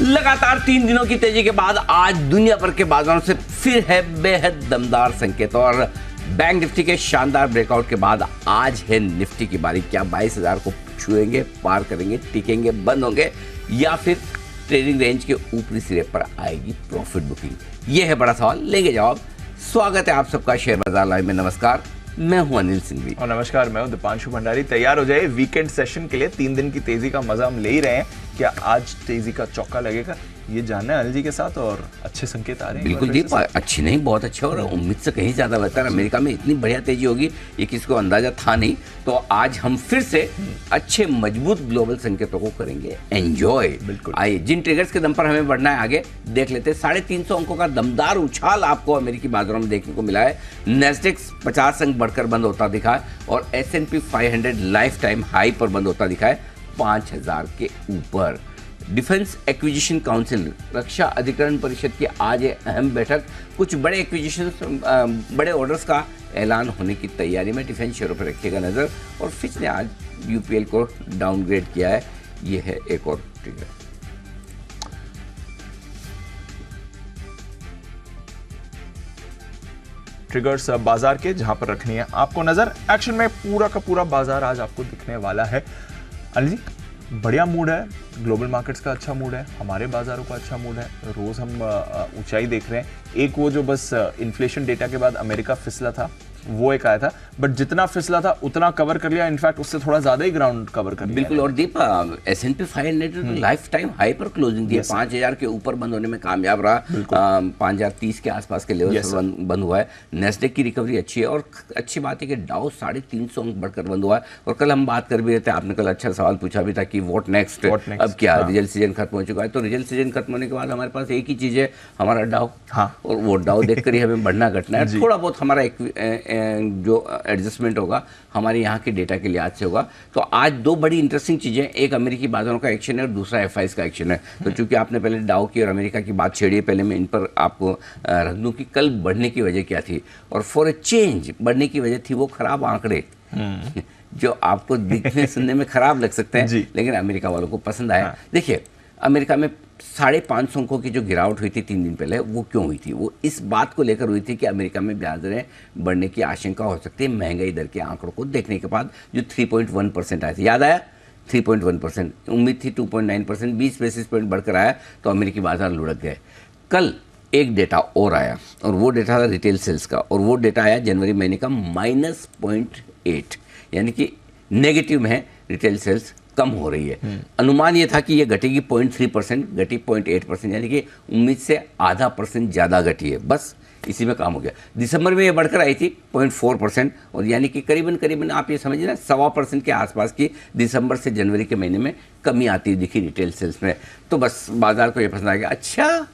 लगातार 3 दिनों की तेजी के बाद आज दुनिया भर के बाजारों से फिर है बेहद दमदार संकेत और बैंक निफ्टी के शानदार ब्रेकआउट के बाद आज है निफ्टी की बारी। क्या 22,000 को छुएंगे, पार करेंगे, टिकेंगे, बंद होंगे या फिर ट्रेडिंग रेंज के ऊपरी सिरे पर आएगी प्रॉफिट बुकिंग? यह है बड़ा सवाल, लेंगे जवाब। स्वागत है आप सबका शेयर बाजार लाइव में। नमस्कार, मैं हूं अनिल सिंघवी और नमस्कार, मैं हूं दीपांशु भंडारी। तैयार हो जाए वीकेंड सेशन के लिए। 3 दिन की तेजी का मजा हम ले ही रहे हैं। क्या आज तेजी का चौका लगेगा, ये जानना है अनिल जी के साथ। और अच्छे संकेत आ रहे हैं। बिल्कुल दीप, अच्छी नहीं, बहुत अच्छे और उम्मीद से कहीं ज्यादा बेहतर। अमेरिका में इतनी बढ़िया तेजी होगी ये किसी को अंदाजा था नहीं। तो आज हम फिर से अच्छे मजबूत ग्लोबल संकेतों को करेंगे एंजॉय। बिल्कुल। आइए, जिन ट्रिगर्स के दम पर हमें बढ़ना है आगे देख लेते हैं। 350 अंकों का दमदार उछाल आपको अमेरिकी बाजारों में देखने को मिला है। नेस्डेक 50 अंक बढ़कर बंद होता दिखा है और S&P 500 लाइफ टाइम हाई पर बंद होता दिखा है 5,000 के ऊपर। डिफेंस एक्विजिशन काउंसिल, रक्षा अधिकरण परिषद की आज है अहम बैठक। कुछ बड़े एक्विजिशन, बड़े ऑर्डर्स का ऐलान होने की तैयारी में। डिफेंस शेयरों पर रखिएगा नजर। और फिच ने आज UPL को डाउनग्रेड किया है। ये है एक और ट्रिगर। ट्रिगर्स बाजार के जहां पर रखनी है आपको नजर। एक्शन में पूरा का पूरा बाजार आज आपको दिखने वाला है। अनिल जी, बढ़िया मूड है, ग्लोबल मार्केट्स का अच्छा मूड है, हमारे बाजारों का अच्छा मूड है। रोज हम ऊंचाई देख रहे हैं। एक वो जो बस इन्फ्लेशन डेटा के बाद अमेरिका फिसला था, वो एक आया था, बट जितना फिसला था उतना कवर कर लिया। इनफैक्ट उससे थोड़ा ज्यादा ही ग्राउंड कवर कर लिया। बिल्कुल। और दीप, S&P 500 लाइफ टाइम हाई पर क्लोजिंग दी है। 5,000 के ऊपर बंद होने में कामयाब रहा। 5,030 के आसपास के लेवल पर बंद हुआ है। नेस्डेक की रिकवरी अच्छी है और अच्छी बात है कि डाउ 350 अंक बढ़कर बंद हुआ है। और कल हम बात कर भी रहे थे, आपने कल अच्छा सवाल पूछा भी था कि व्हाट नेक्स्ट, अब क्या? रिजल्ट सीजन खत्म हो चुका है। तो रिजल्ट सीजन खत्म होने के बाद हमारे पास एक ही चीज है, हमारा डाउ। और वो डाउ देखकर ही हमें बढ़ना घटना है। थोड़ा बहुत हमारा जो एडजस्टमेंट होगा हमारे यहाँ के डेटा के लिहाज से होगा। तो आज दो बड़ी इंटरेस्टिंग चीजें, एक अमेरिकी बाजारों का एक्शन है और दूसरा FIs का एक्शन है। तो चूंकि आपने पहले डाउ की और अमेरिका की बात छेड़ी है, पहले मैं इन पर आपको रख दूं कि कल बढ़ने की वजह क्या थी। और फॉर ए चेंज बढ़ने की वजह थी वो खराब आंकड़े जो आपको दिखने सुनने में खराब लग सकते हैं, लेकिन अमेरिका वालों को पसंद आया। देखिए, अमेरिका में 550 अंकों की जो गिरावट हुई थी 3 दिन पहले, वो क्यों हुई थी? वो इस बात को लेकर हुई थी कि अमेरिका में ब्याज दरें बढ़ने की आशंका हो सकती है महंगाई दर के आंकड़ों को देखने के बाद, जो 3.1% आए थे। याद आया? 3.1%। उम्मीद थी 2.9%। 20 बेसिस पॉइंट बढ़कर आया तो अमेरिकी बाजार लुढ़क गए। कल एक डेटा और आया और वो डेटा था रिटेल सेल्स का, और वो डेटा आया जनवरी महीने का -0.8, यानी कि नेगेटिव में है। रिटेल सेल्स कम हो रही है। अनुमान ये था कि ये घटेगी 0.3%, घटी 0.8%, यानी कि उम्मीद से % ज़्यादा घटी है। बस इसी में काम हो गया। दिसंबर में ये बढ़कर आई थी 0.4%, और यानी कि करीबन आप ये समझिए ना 1.25% के आसपास की दिसंबर से जनवरी के महीने में कमी आती दिखी रिटेल सेल्स में। तो बस बाजार को ये पसंद आ गया, अच्छा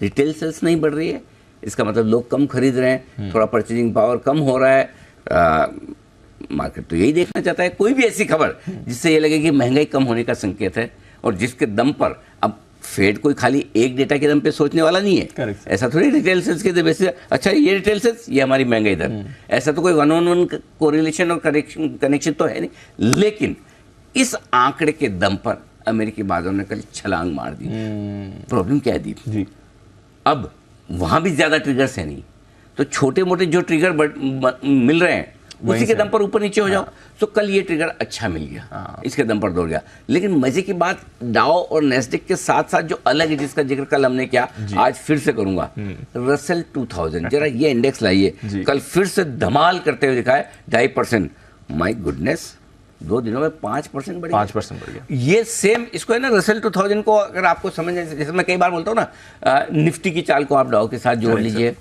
रिटेल सेल्स नहीं बढ़ रही है, इसका मतलब लोग कम खरीद रहे हैं, थोड़ा परचेजिंग पावर कम हो रहा है। मार्केट तो यही देखना चाहता है, कोई भी ऐसी खबर जिससे ये लगे कि महंगाई कम होने का संकेत है और जिसके दम पर, अब फेड कोई खाली एक डेटा के दम पे सोचने वाला नहीं है। ऐसा थोड़ी रिटेल सेल्स के बेसिस, अच्छा ये रिटेल सेल्स, ये हमारी महंगाई दर, ऐसा तो कोई 1-on-1 कोरिलेशन और कनेक्शन तो है नहीं। लेकिन इस आंकड़े के दम पर अमेरिकी बाजारों ने कल छलांग मार दी। प्रॉब्लम क्या है दीप जी? अब वहां भी ज्यादा ट्रिगर्स है नहीं, तो छोटे मोटे जो ट्रिगर मिल रहे हैं उसी के दम पर ऊपर नीचे हो जाओ। तो कल ये ट्रिगर अच्छा मिल गया, इसके दम पर दौड़ गया। लेकिन मजे की बात, डाउ और नेस्डेक के साथ साथ जो अलग है, जिसका जिक्र कल हमने किया, आज फिर से करूंगा, रसेल 2000। जरा ये इंडेक्स लाइए, कल फिर से धमाल करते हुए दिखा है 2.5%। माय गुडनेस, 2 दिनों में 5% बढ़ गया। 5% बढ़ गया। ये सेम इसको है ना, रसेल 2000 को अगर आपको समझ, जैसे मैं कई बार बोलता हूँ ना, निफ्टी की चाल को आप डाउ के साथ जोड़ लीजिए,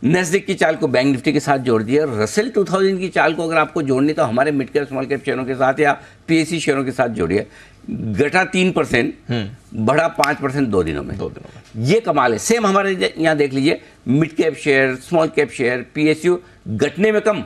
नेस्डेक की चाल को बैंक निफ्टी के साथ जोड़ दिया। रसेल 2000 की चाल को अगर आपको जोड़नी तो हमारे मिड कैप स्मॉल कैप शेयरों के साथ या PSE शेयरों के साथ जोड़िए। घटा 3%, बढ़ा 5% 2 दिनों में। ये कमाल है। सेम हमारे यहाँ देख लीजिए, mid cap share, small cap share, PSU घटने में कम,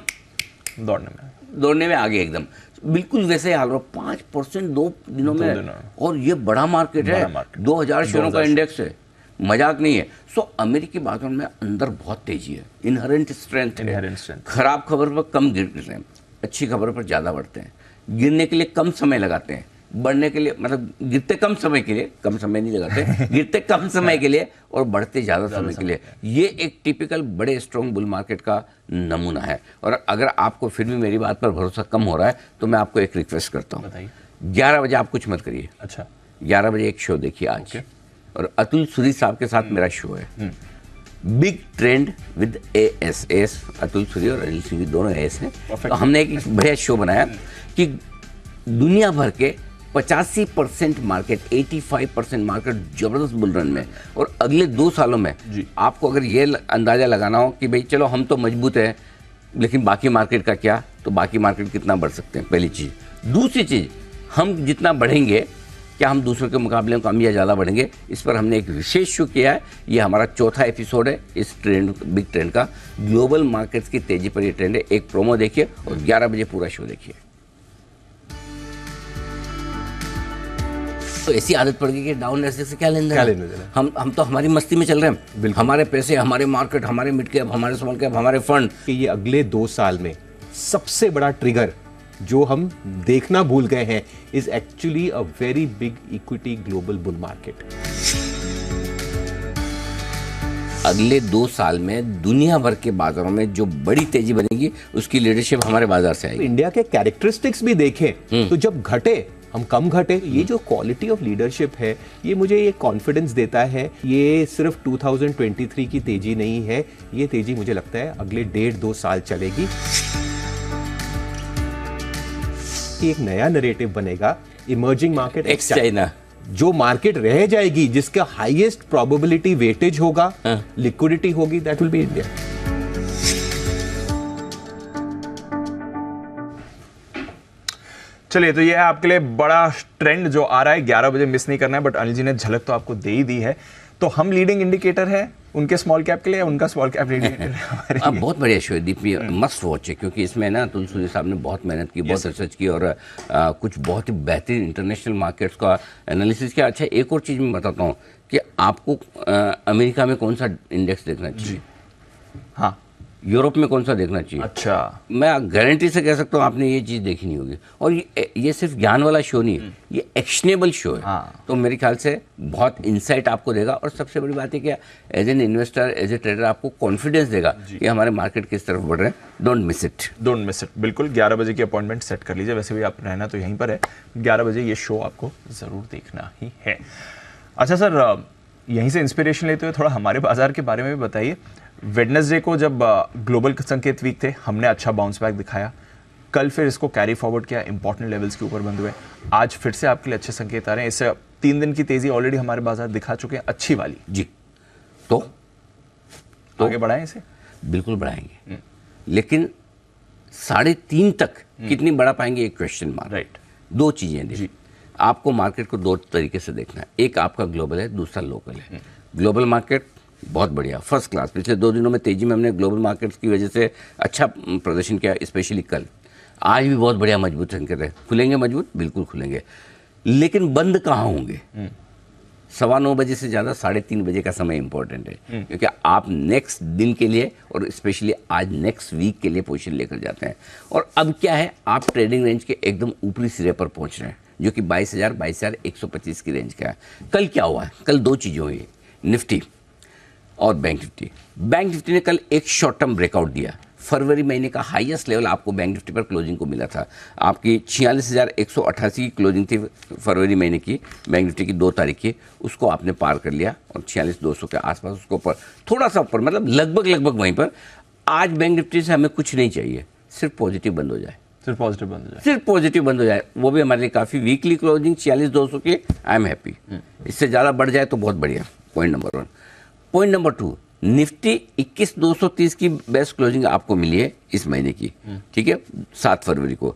दौड़ने में आगे एकदम। बिल्कुल वैसे हाल रहा, 5% 2 दिनों में। और ये बड़ा मार्केट है, 2000 शेयरों का इंडेक्स है, मजाक नहीं है। सो अमेरिकी बाजारों में अंदर बहुत तेजी है, इनहेरेंट स्ट्रेंथ है। खराब खबर पर कम गिर रहे हैं, अच्छी खबर पर ज़्यादा बढ़ते हैं, गिरने के लिए कम समय लगाते हैं, बढ़ने के लिए, मतलब गिरते कम समय के लिए, कम समय नहीं लगाते, गिरते कम समय के लिए और बढ़ते ज़्यादा समय के लिए। ये एक टिपिकल बड़े स्ट्रॉन्ग बुल मार्केट का नमूना है। और अगर आपको फिर भी मेरी बात पर भरोसा कम हो रहा है तो मैं आपको एक रिक्वेस्ट करता हूँ, 11 बजे आप कुछ मत करिए। अच्छा, 11 बजे एक शो देखिए आज, और अतुल सूरी साहब के साथ मेरा शो है, big trend with S Atul Suri और अनिल सिंह दोनों एस हैं। तो हमने एक बढ़िया शो बनाया कि दुनिया भर के 85% मार्केट, 85% मार्केट जबरदस्त बुल रन में, और अगले 2 सालों में आपको अगर ये अंदाजा लगाना हो कि भाई चलो हम तो मजबूत हैं लेकिन बाकी मार्केट का क्या, तो बाकी मार्केट कितना बढ़ सकते हैं, पहली चीज़। दूसरी चीज़, हम जितना बढ़ेंगे क्या हम दूसरों के मुकाबले में कम या ज़्यादा बढ़ेंगे, इस पर हमने एक विशेष शो किया है। ये हमारा चौथा एपिसोड है इस ट्रेंड, बिग ट्रेंड का। ग्लोबल मार्केट्स की तेजी पर ये ट्रेंड है। एक प्रोमो देखिए और 11 बजे पूरा शो देखिए। तो ऐसी आदत पड़ गई कि डाउन नैस्डैक से क्या लेना है, हम तो हमारी मस्ती में चल रहे हैं, हमारे पैसे, हमारे मार्केट, हमारे मिड कैप, हमारे स्मॉल कैप, हमारे फंड। ये अगले 2 साल में सबसे बड़ा ट्रिगर जो हम देखना भूल गए हैं is actually a very big equity global bull market. अगले 2 साल में दुनिया भर के बाजारों में जो बड़ी तेजी बनेगी उसकी लीडरशिप हमारे बाजार से आएगी। इंडिया के कैरेक्टरिस्टिक्स भी देखें तो जब घटे हम कम घटे, ये जो क्वालिटी ऑफ लीडरशिप है ये मुझे ये कॉन्फिडेंस देता है। ये सिर्फ 2023 की तेजी नहीं है, ये तेजी मुझे लगता है अगले 1.5-2 साल चलेगी। एक नया नैरेटिव बनेगा, इमर्जिंग मार्केट एक्स चाइना, जो मार्केट रह जाएगी जिसका हाईएस्ट प्रोबेबिलिटी वेटेज होगा, लिक्विडिटी होगी, दैट विल बी इंडिया। चलिए, तो ये है आपके लिए बड़ा ट्रेंड जो आ रहा है, 11 बजे मिस नहीं करना है। बट अनिल जी ने झलक तो आपको दे ही दी है। तो हम लीडिंग इंडिकेटर है उनके स्मॉल कैप के लिए, उनका स्मॉल कैप लीडिंग इंडिकेटर। बहुत बढ़िया शो है दीपी, मस्ट वॉच है, क्योंकि इसमें ना अतुल सूरी साहब ने बहुत मेहनत की, बहुत रिसर्च की और कुछ बहुत ही बेहतरीन इंटरनेशनल मार्केट्स का एनालिसिस किया। अच्छा, एक और चीज़ मैं बताता हूँ कि आपको अमेरिका में कौन सा इंडेक्स देखना चाहिए, हाँ, यूरोप में कौन सा देखना चाहिए। अच्छा, मैं गारंटी से कह सकता हूँ आपने ये चीज़ देखी नहीं होगी। और ये सिर्फ ज्ञान वाला शो नहीं है, ये एक्शनेबल शो है। हाँ। तो मेरे ख्याल से बहुत इंसाइट आपको देगा, और सबसे बड़ी बात है कि as an investor, as a trader आपको कॉन्फिडेंस देगा कि हमारे मार्केट किस तरफ बढ़ रहे हैं। Don't miss it, don't miss it. बिल्कुल 11 बजे की अपॉइंटमेंट सेट कर लीजिए। वैसे भी आप रहना तो यहीं पर है, 11 बजे ये शो आपको ज़रूर देखना ही है। अच्छा सर, यहीं से इंस्पिरेशन लेते हुए थोड़ा हमारे बाजार के बारे में भी बताइए। वेडनेसडे को जब ग्लोबल संकेत वीक थे, हमने अच्छा बाउंस बैक दिखाया। कल फिर इसको कैरी फॉरवर्ड किया, इंपॉर्टेंट लेवल्स के ऊपर बंद हुए। आज फिर से आपके लिए अच्छे संकेत आ रहे हैं। इससे 3 दिन की तेजी ऑलरेडी हमारे बाजार दिखा चुके हैं, अच्छी वाली जी। तो आगे बढ़ाएं इसे, बिल्कुल बढ़ाएंगे, लेकिन 3.5 तक कितनी बढ़ा पाएंगे, एक क्वेश्चन मार्क। राइट। 2 चीजें जी, आपको मार्केट को 2 तरीके से देखना है, एक आपका ग्लोबल है, दूसरा लोकल है। ग्लोबल मार्केट बहुत बढ़िया, फर्स्ट क्लास। पिछले 2 दिनों में तेजी में हमने ग्लोबल मार्केट्स की वजह से अच्छा प्रदर्शन किया, स्पेशली कल। आज भी बहुत बढ़िया मजबूत संकेत है, खुलेंगे मजबूत, बिल्कुल खुलेंगे, लेकिन बंद कहाँ होंगे। 9:15 बजे से ज़्यादा 3:30 बजे का समय इंपॉर्टेंट है, क्योंकि आप नेक्स्ट दिन के लिए और स्पेशली आज नेक्स्ट वीक के लिए पोजीशन लेकर जाते हैं। और अब क्या है, आप ट्रेडिंग रेंज के एकदम ऊपरी सिरे पर पहुंच रहे हैं, जो कि 22,125 की रेंज का है। कल क्या हुआ है, कल 2 चीज़ें हुई, निफ्टी और बैंक निफ्टी। बैंक निफ्टी ने कल एक शॉर्ट टर्म ब्रेकआउट दिया। फरवरी महीने का हाईएस्ट लेवल आपको बैंक निफ्टी पर क्लोजिंग को मिला था। आपकी 46,188 की क्लोजिंग थी फरवरी महीने की, बैंक निफ्टी की 2 तारीख की, उसको आपने पार कर लिया और 46,200 के आसपास उसको ऊपर, थोड़ा सा ऊपर, मतलब लगभग वहीं पर। आज बैंक निफ्टी से हमें कुछ नहीं चाहिए, सिर्फ पॉजिटिव बंद हो जाए, सिर्फ पॉजिटिव बंद हो जाए, सिर्फ पॉजिटिव बंद हो जाए, वो भी हमारे लिए काफ़ी। वीकली क्लोजिंग 46,200 की, आई एम हैप्पी। इससे ज़्यादा बढ़ जाए तो बहुत बढ़िया, point number 1। Point number 2, Nifty 21,230 की बेस्ट क्लोजिंग आपको मिली है इस महीने की, ठीक है, 7 फरवरी को।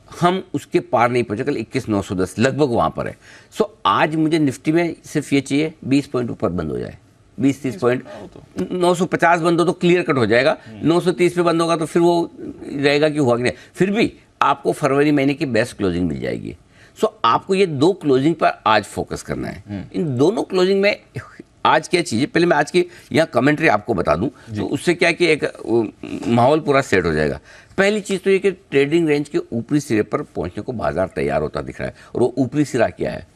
हम उसके पार नहीं पहुंचे, कल 21,910 लगभग वहां पर है। सो आज मुझे निफ्टी में सिर्फ ये चाहिए 20 पॉइंट ऊपर बंद हो जाए, 20-30 पॉइंट। 950 बंद हो तो क्लियर कट हो जाएगा, 930 पे बंद होगा तो फिर वो रहेगा कि हुआ कि नहीं। फिर भी आपको फरवरी महीने की बेस्ट क्लोजिंग मिल जाएगी। सो आपको ये 2 क्लोजिंग पर आज फोकस करना है। इन दोनों क्लोजिंग में आज क्या चीज़ है, पहले मैं आज की यहाँ कमेंट्री आपको बता दूं, तो उससे क्या कि एक माहौल पूरा सेट हो जाएगा। पहली चीज़ तो ये कि ट्रेडिंग रेंज के ऊपरी सिरे पर पहुंचने को बाजार तैयार होता दिख रहा है, और वो ऊपरी सिरा क्या है?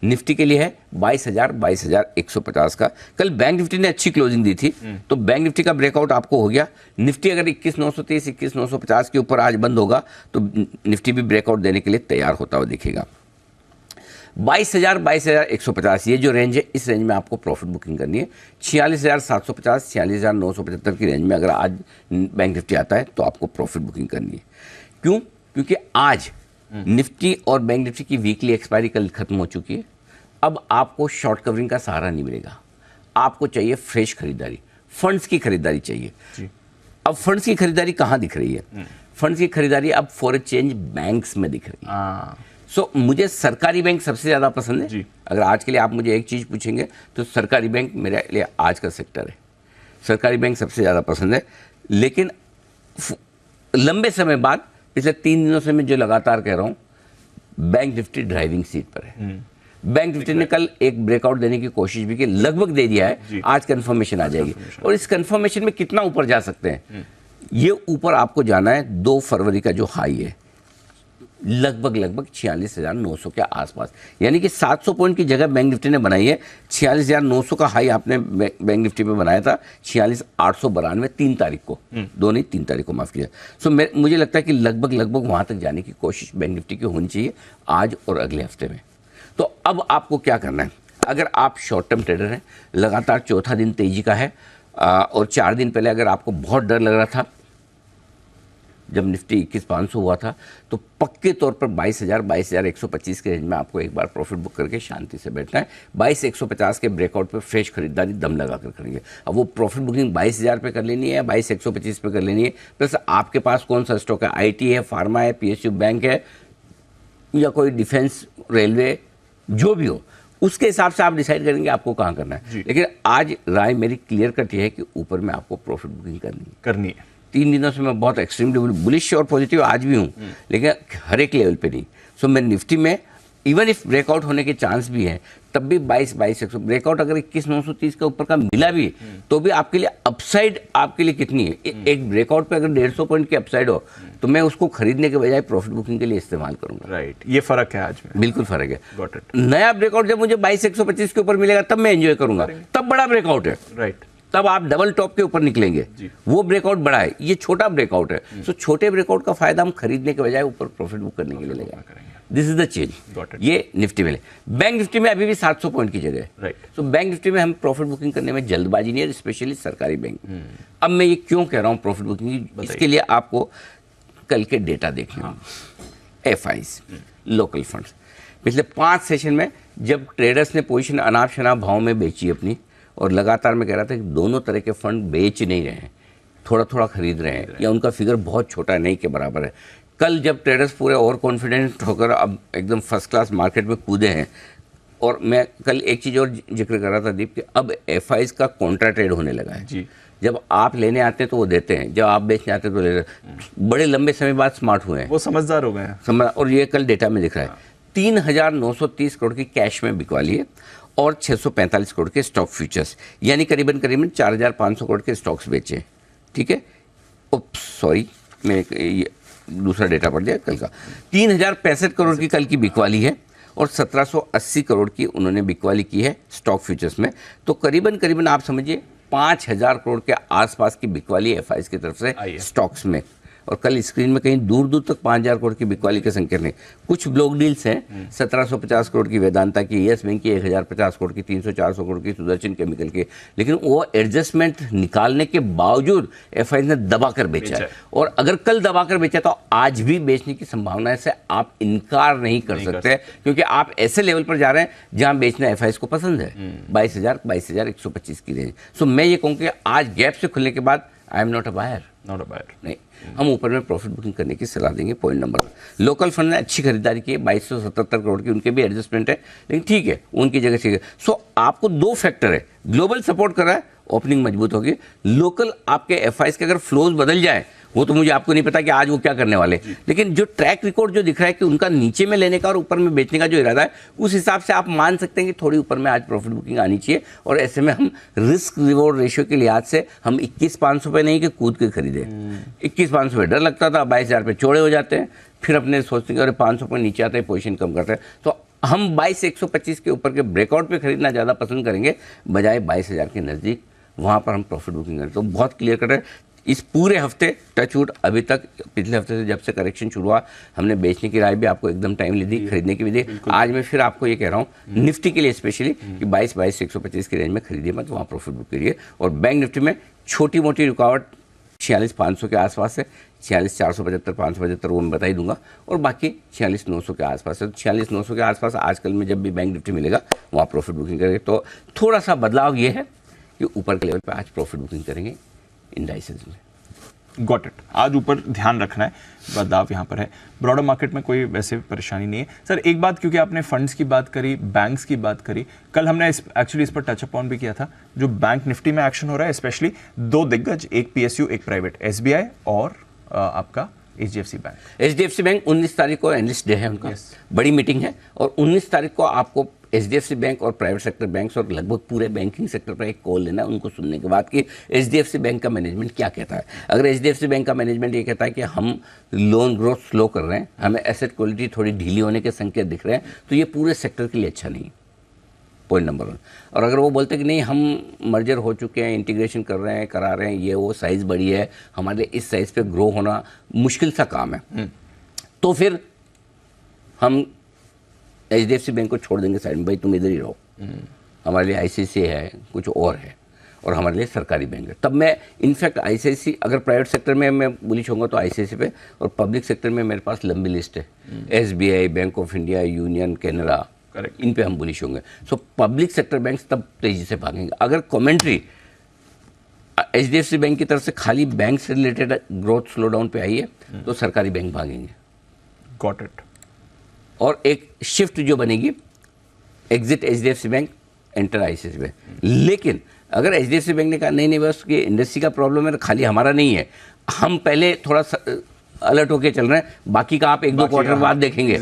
निफ्टी के लिए है 22,150 का। कल बैंक निफ्टी ने अच्छी क्लोजिंग दी थी, तो बैंक निफ्टी का ब्रेकआउट आपको हो गया। निफ्टी अगर 21,930 21,950 के ऊपर आज बंद होगा तो निफ्टी भी ब्रेकआउट देने के लिए तैयार होता हुआ दिखेगा। 22,150 ये जो रेंज है, इस रेंज में आपको प्रॉफिट बुकिंग करनी है। 46,750 46,975 की रेंज में अगर आज बैंक निफ्टी आता है तो आपको प्रॉफिट बुकिंग करनी है। क्यों? क्योंकि आज निफ्टी और बैंक निफ्टी की वीकली एक्सपायरी कल खत्म हो चुकी है। अब आपको शॉर्ट कवरिंग का सहारा नहीं मिलेगा, आपको चाहिए फ्रेश खरीदारी, फंड्स की खरीदारी चाहिए जी। अब फंड्स की खरीदारी कहाँ दिख रही है? फंड्स की खरीदारी अब फॉर ए चेंज बैंक्स में दिख रही है। सो मुझे सरकारी बैंक सबसे ज़्यादा पसंद है। जी। अगर आज के लिए आप मुझे एक चीज़ पूछेंगे तो सरकारी बैंक मेरे लिए आज का सेक्टर है, सरकारी बैंक सबसे ज़्यादा पसंद है। लेकिन लंबे समय बाद, पिछले 3 दिनों से मैं जो लगातार कह रहा हूँ, बैंक निफ्टी ड्राइविंग सीट पर है। बैंक निफ्टी ने कल एक ब्रेकआउट देने की कोशिश भी की, लगभग दे दिया है। आज कंफर्मेशन आ जाएगी, और इस कंफर्मेशन में कितना ऊपर जा सकते हैं? ये ऊपर आपको जाना है 2 फरवरी का जो हाई है, लगभग 46,900 के आसपास, यानी कि 700 पॉइंट की जगह बैंक निफ्टी ने बनाई है। 46,900 का हाई आपने बैंक निफ्टी में बनाया था 46,892 3 तारीख को, 3 तारीख को माफ किया। सो मुझे लगता है कि लगभग वहां तक जाने की कोशिश बैंक निफ्टी की होनी चाहिए आज और अगले हफ्ते में। तो अब आपको क्या करना है? अगर आप शॉर्ट टर्म ट्रेडर हैं, लगातार चौथा दिन तेजी का है, और 4 दिन पहले अगर आपको बहुत डर लग रहा था जब निफ्टी 21,500 हुआ था, तो पक्के तौर पर 22,125 के रेंज में आपको एक बार प्रॉफिट बुक करके शांति से बैठना है। 22,150 के ब्रेकआउट पे फ्रेश खरीदारी दम लगा कर करेंगे। अब वो प्रॉफिट बुकिंग 22,000 पे कर लेनी है, 22,125 पे कर लेनी है, प्लस आपके पास कौन सा स्टॉक है, आईटी है, फार्मा है, पीएसयू बैंक है, या कोई डिफेंस, रेलवे, जो भी हो, उसके हिसाब से आप डिसाइड करेंगे आपको कहाँ करना है। लेकिन आज राय मेरी क्लियर कट ये है कि ऊपर में आपको प्रॉफिट बुकिंग करनी है। 3 दिनों से मैं बहुत एक्सट्रीमली बुलिश और पॉजिटिव आज भी हूँ, लेकिन हर एक लेवल पे नहीं। सो मैं निफ्टी में इवन इफ ब्रेकआउट होने के चांस भी हैं, तब भी 22,100 ब्रेकआउट अगर 21,930 के ऊपर का मिला भी तो भी आपके लिए अपसाइड आपके लिए कितनी है? एक ब्रेकआउट पे अगर 150 पॉइंट की अपसाइड हो तो मैं उसको खरीदने के बजाय प्रॉफिट बुकिंग के लिए इस्तेमाल करूंगा। राइट, ये फर्क है आज में, बिल्कुल फर्क है। Got it. नया ब्रेकआउट जब मुझे 22,125 के ऊपर मिलेगा तब मैं एंजॉय करूंगा, तब बड़ा ब्रेकआउट है। राइट, तब आप डबल टॉप के ऊपर निकलेंगे। वो ब्रेकआउट बड़ा है, ये छोटा ब्रेकआउट है। सो छोटे ब्रेकआउट का फायदा हम खरीदने के बजाय ऊपर प्रॉफिट बुक करने के लिए लेंगे। This is the change. ये निफ्टी में। बैंक निफ्टी में अभी भी 700 पॉइंट की जगह है। राइट, सो बैंक निफ्टी में हम प्रॉफिट बुकिंग करने में जल्दबाजी नहीं है, स्पेशली सरकारी बैंक। अब मैं ये क्यों कह रहा हूँ प्रॉफिट बुकिंग, इसके लिए आपको कल के डेटा देखने होंगे। एफआईज, लोकल फंड्स, पिछले 5 सेशन में जब ट्रेडर्स ने पोजीशन अनाप शनाप भाव में बेची अपनी, और लगातार मैं कह रहा था कि दोनों तरह के फंड बेच नहीं रहे हैं, थोड़ा थोड़ा खरीद रहे हैं, या उनका फिगर बहुत छोटा नहीं के बराबर है। कल जब ट्रेडर्स पूरे ओवर कॉन्फिडेंट होकर अब एकदम फर्स्ट क्लास मार्केट में कूदे हैं, और मैं कल एक चीज़ और जिक्र कर रहा था दीप, कि अब एफआईज का कॉन्ट्रा ट्रेड होने लगा है जी। जब आप लेने आते हैं तो वो देते हैं, जब आप बेचने आते हैं तो ले रहे हैं। बड़े लंबे समय बाद स्मार्ट हुए हैं, वो समझदार हो गए हैं। और ये कल डेटा में दिख रहा है। 3,930 करोड़ की कैश में बिकवाली है, और 645 करोड़ के स्टॉक फ्यूचर्स, यानी करीबन 4,500 करोड़ के स्टॉक्स बेचे। ठीक है, सॉरी मैं ये दूसरा डेटा पढ़ दिया कल का। 3,065 करोड़ की कल की बिकवाली है, और 1,780 करोड़ की उन्होंने बिकवाली की है स्टॉक फ्यूचर्स में। तो करीबन आप समझिए 5,000 करोड़ के आसपास की बिकवाली एफआईज की तरफ से स्टॉक्स में। और कल स्क्रीन में कहीं दूर दूर तक 5,000 करोड़ की बिकवाली के संकेत नहीं। कुछ ब्लॉक डील्स हैं 1750 करोड़ की वेदांता की, यस बैंक की 1,050 करोड़ की, 300-400 करोड़ की सुदर्शन केमिकल की, लेकिन वो एडजस्टमेंट निकालने के बावजूद एफआई ने दबाकर बेचा है। और अगर कल दबाकर बेचा तो आज भी बेचने की संभावना से आप इनकार नहीं कर सकते, क्योंकि आप ऐसे लेवल पर जा रहे हैं जहां बेचना एफआई को पसंद है। 22,125 की रेंज। सो मैं ये कहूँ कि आज गैप से खुलने के बाद I am not a buyer नहीं, हम ऊपर में प्रॉफिट बुकिंग करने की सलाह देंगे। पॉइंट नंबर, लोकल फंड ने अच्छी खरीदारी की है, 2277 करोड़ की, उनके भी एडजस्टमेंट है, लेकिन ठीक है, उनकी जगह ठीक है। सो आपको 2 फैक्टर है, ग्लोबल सपोर्ट कर रहा है, ओपनिंग मजबूत होगी, लोकल आपके एफआईज के अगर फ्लोज बदल जाए वो तो मुझे आपको नहीं पता कि आज वो क्या करने वाले, लेकिन जो ट्रैक रिकॉर्ड जो दिख रहा है कि उनका नीचे में लेने का और ऊपर में बेचने का जो इरादा है, उस हिसाब से आप मान सकते हैं कि थोड़ी ऊपर में आज प्रॉफिट बुकिंग आनी चाहिए। और ऐसे में हम रिस्क रिवॉर्ड रेशियो के लिहाज से हम 21,500 पे नहीं कि कूद के खरीदे। 21,500 पे डर लगता था, 22,000 पे चौड़े हो जाते हैं, फिर अपने सोचते हैं अरे 500 पर नीचे आते हैं, पोजीशन कम करते हैं। तो हम 22,125 के ऊपर के ब्रेकआउट पे खरीदना ज़्यादा पसंद करेंगे बजाय 22,000 के नज़दीक, वहाँ पर हम प्रॉफिट बुकिंग करें। तो बहुत क्लियर कट है। इस पूरे हफ्ते टचवुड अभी तक पिछले हफ्ते से जब से करेक्शन शुरू हुआ, हमने बेचने की राय भी आपको एकदम टाइमली दी, खरीदने की भी दी। आज मैं फिर आपको ये कह रहा हूँ निफ्टी के लिए स्पेशली कि 22,125 की रेंज में खरीदिए मत, वहाँ प्रॉफिट बुक करिए। और बैंक निफ्टी में छोटी मोटी रुकावट 46,500 के आसपास है, 46,475 575 वो मैं बता ही दूंगा, और बाकी 46,900 के आसपास है। 46,900 के आसपास आजकल में जब भी बैंक निफ्टी मिलेगा वहाँ प्रॉफिट बुकिंग करेंगे। तो थोड़ा सा बदलाव ये है कि ऊपर के लेवल पे आज प्रॉफिट बुकिंग करेंगे इंडाइसेस में। Got it. आज ऊपर ध्यान रखना है, बदलाव यहाँ पर है। ब्रॉडर मार्केट में कोई वैसे परेशानी नहीं है। सर एक बात, क्योंकि आपने फंड्स की बात करी, बैंक्स की बात करी, कल हमने एक्चुअली इस पर टच अपॉन भी किया था। जो बैंक निफ्टी में एक्शन हो रहा है, स्पेशली दो दिग्गज, एक पीएसयू एक प्राइवेट, एसबीआई और आपका एचडीएफसी बैंक। एचडीएफसी बैंक 19 तारीख को एनालिस्ट डे है उनका, बड़ी मीटिंग है, और 19 तारीख को आपको एचडीएफसी बैंक और प्राइवेट सेक्टर बैंक्स और लगभग पूरे बैंकिंग सेक्टर पर एक कॉल लेना है, उनको सुनने के बाद कि एचडीएफसी बैंक का मैनेजमेंट क्या कहता है। अगर एचडीएफसी बैंक का मैनेजमेंट ये कहता है कि हम लोन ग्रोथ स्लो कर रहे हैं, हमें एसेट क्वालिटी थोड़ी ढीली होने के संकेत दिख रहे हैं, तो ये पूरे सेक्टर के लिए अच्छा नहीं, पॉइंट नंबर 1। और अगर वो बोलते हैं कि नहीं हम मर्जर हो चुके हैं, इंटीग्रेशन कर रहे हैं, करा रहे हैं, ये वो साइज़ बड़ी है, हमारे लिए इस साइज़ पे ग्रो होना मुश्किल सा काम है, तो फिर हम एचडीएफसी बैंक को छोड़ देंगे साइड में, भाई तुम इधर ही रहो, हमारे लिए आईसीआईसीआई है, कुछ और है, और हमारे लिए सरकारी बैंक है। तब मैं इनफैक्ट आईसीआईसीआई, अगर प्राइवेट सेक्टर में मैं बुलिश होऊंगा तो आईसीआईसीआई पे, और पब्लिक सेक्टर में मेरे पास लंबी लिस्ट है, SBI, bank of India, union, Canara, इन पे हम बुलिश होंगे। सो पब्लिक सेक्टर बैंक तब तेजी से भागेंगे। अगर कमेंट्री एचडीएफसी बैंक की तरफ से खाली बैंक से रिलेटेड ग्रोथ स्लो डाउन पे आई है तो सरकारी बैंक भागेंगे। Got it. और एक शिफ्ट जो बनेगी, exit HDFC bank, enter ICICI bank. लेकिन अगर एचडीएफसी बैंक ने कहा नहीं नहीं बस ये इंडस्ट्री का प्रॉब्लम है, खाली हमारा नहीं है, हम पहले थोड़ा अलर्ट होके चल रहे हैं, बाकी का आप 1-2 क्वार्टर बाद देखेंगे,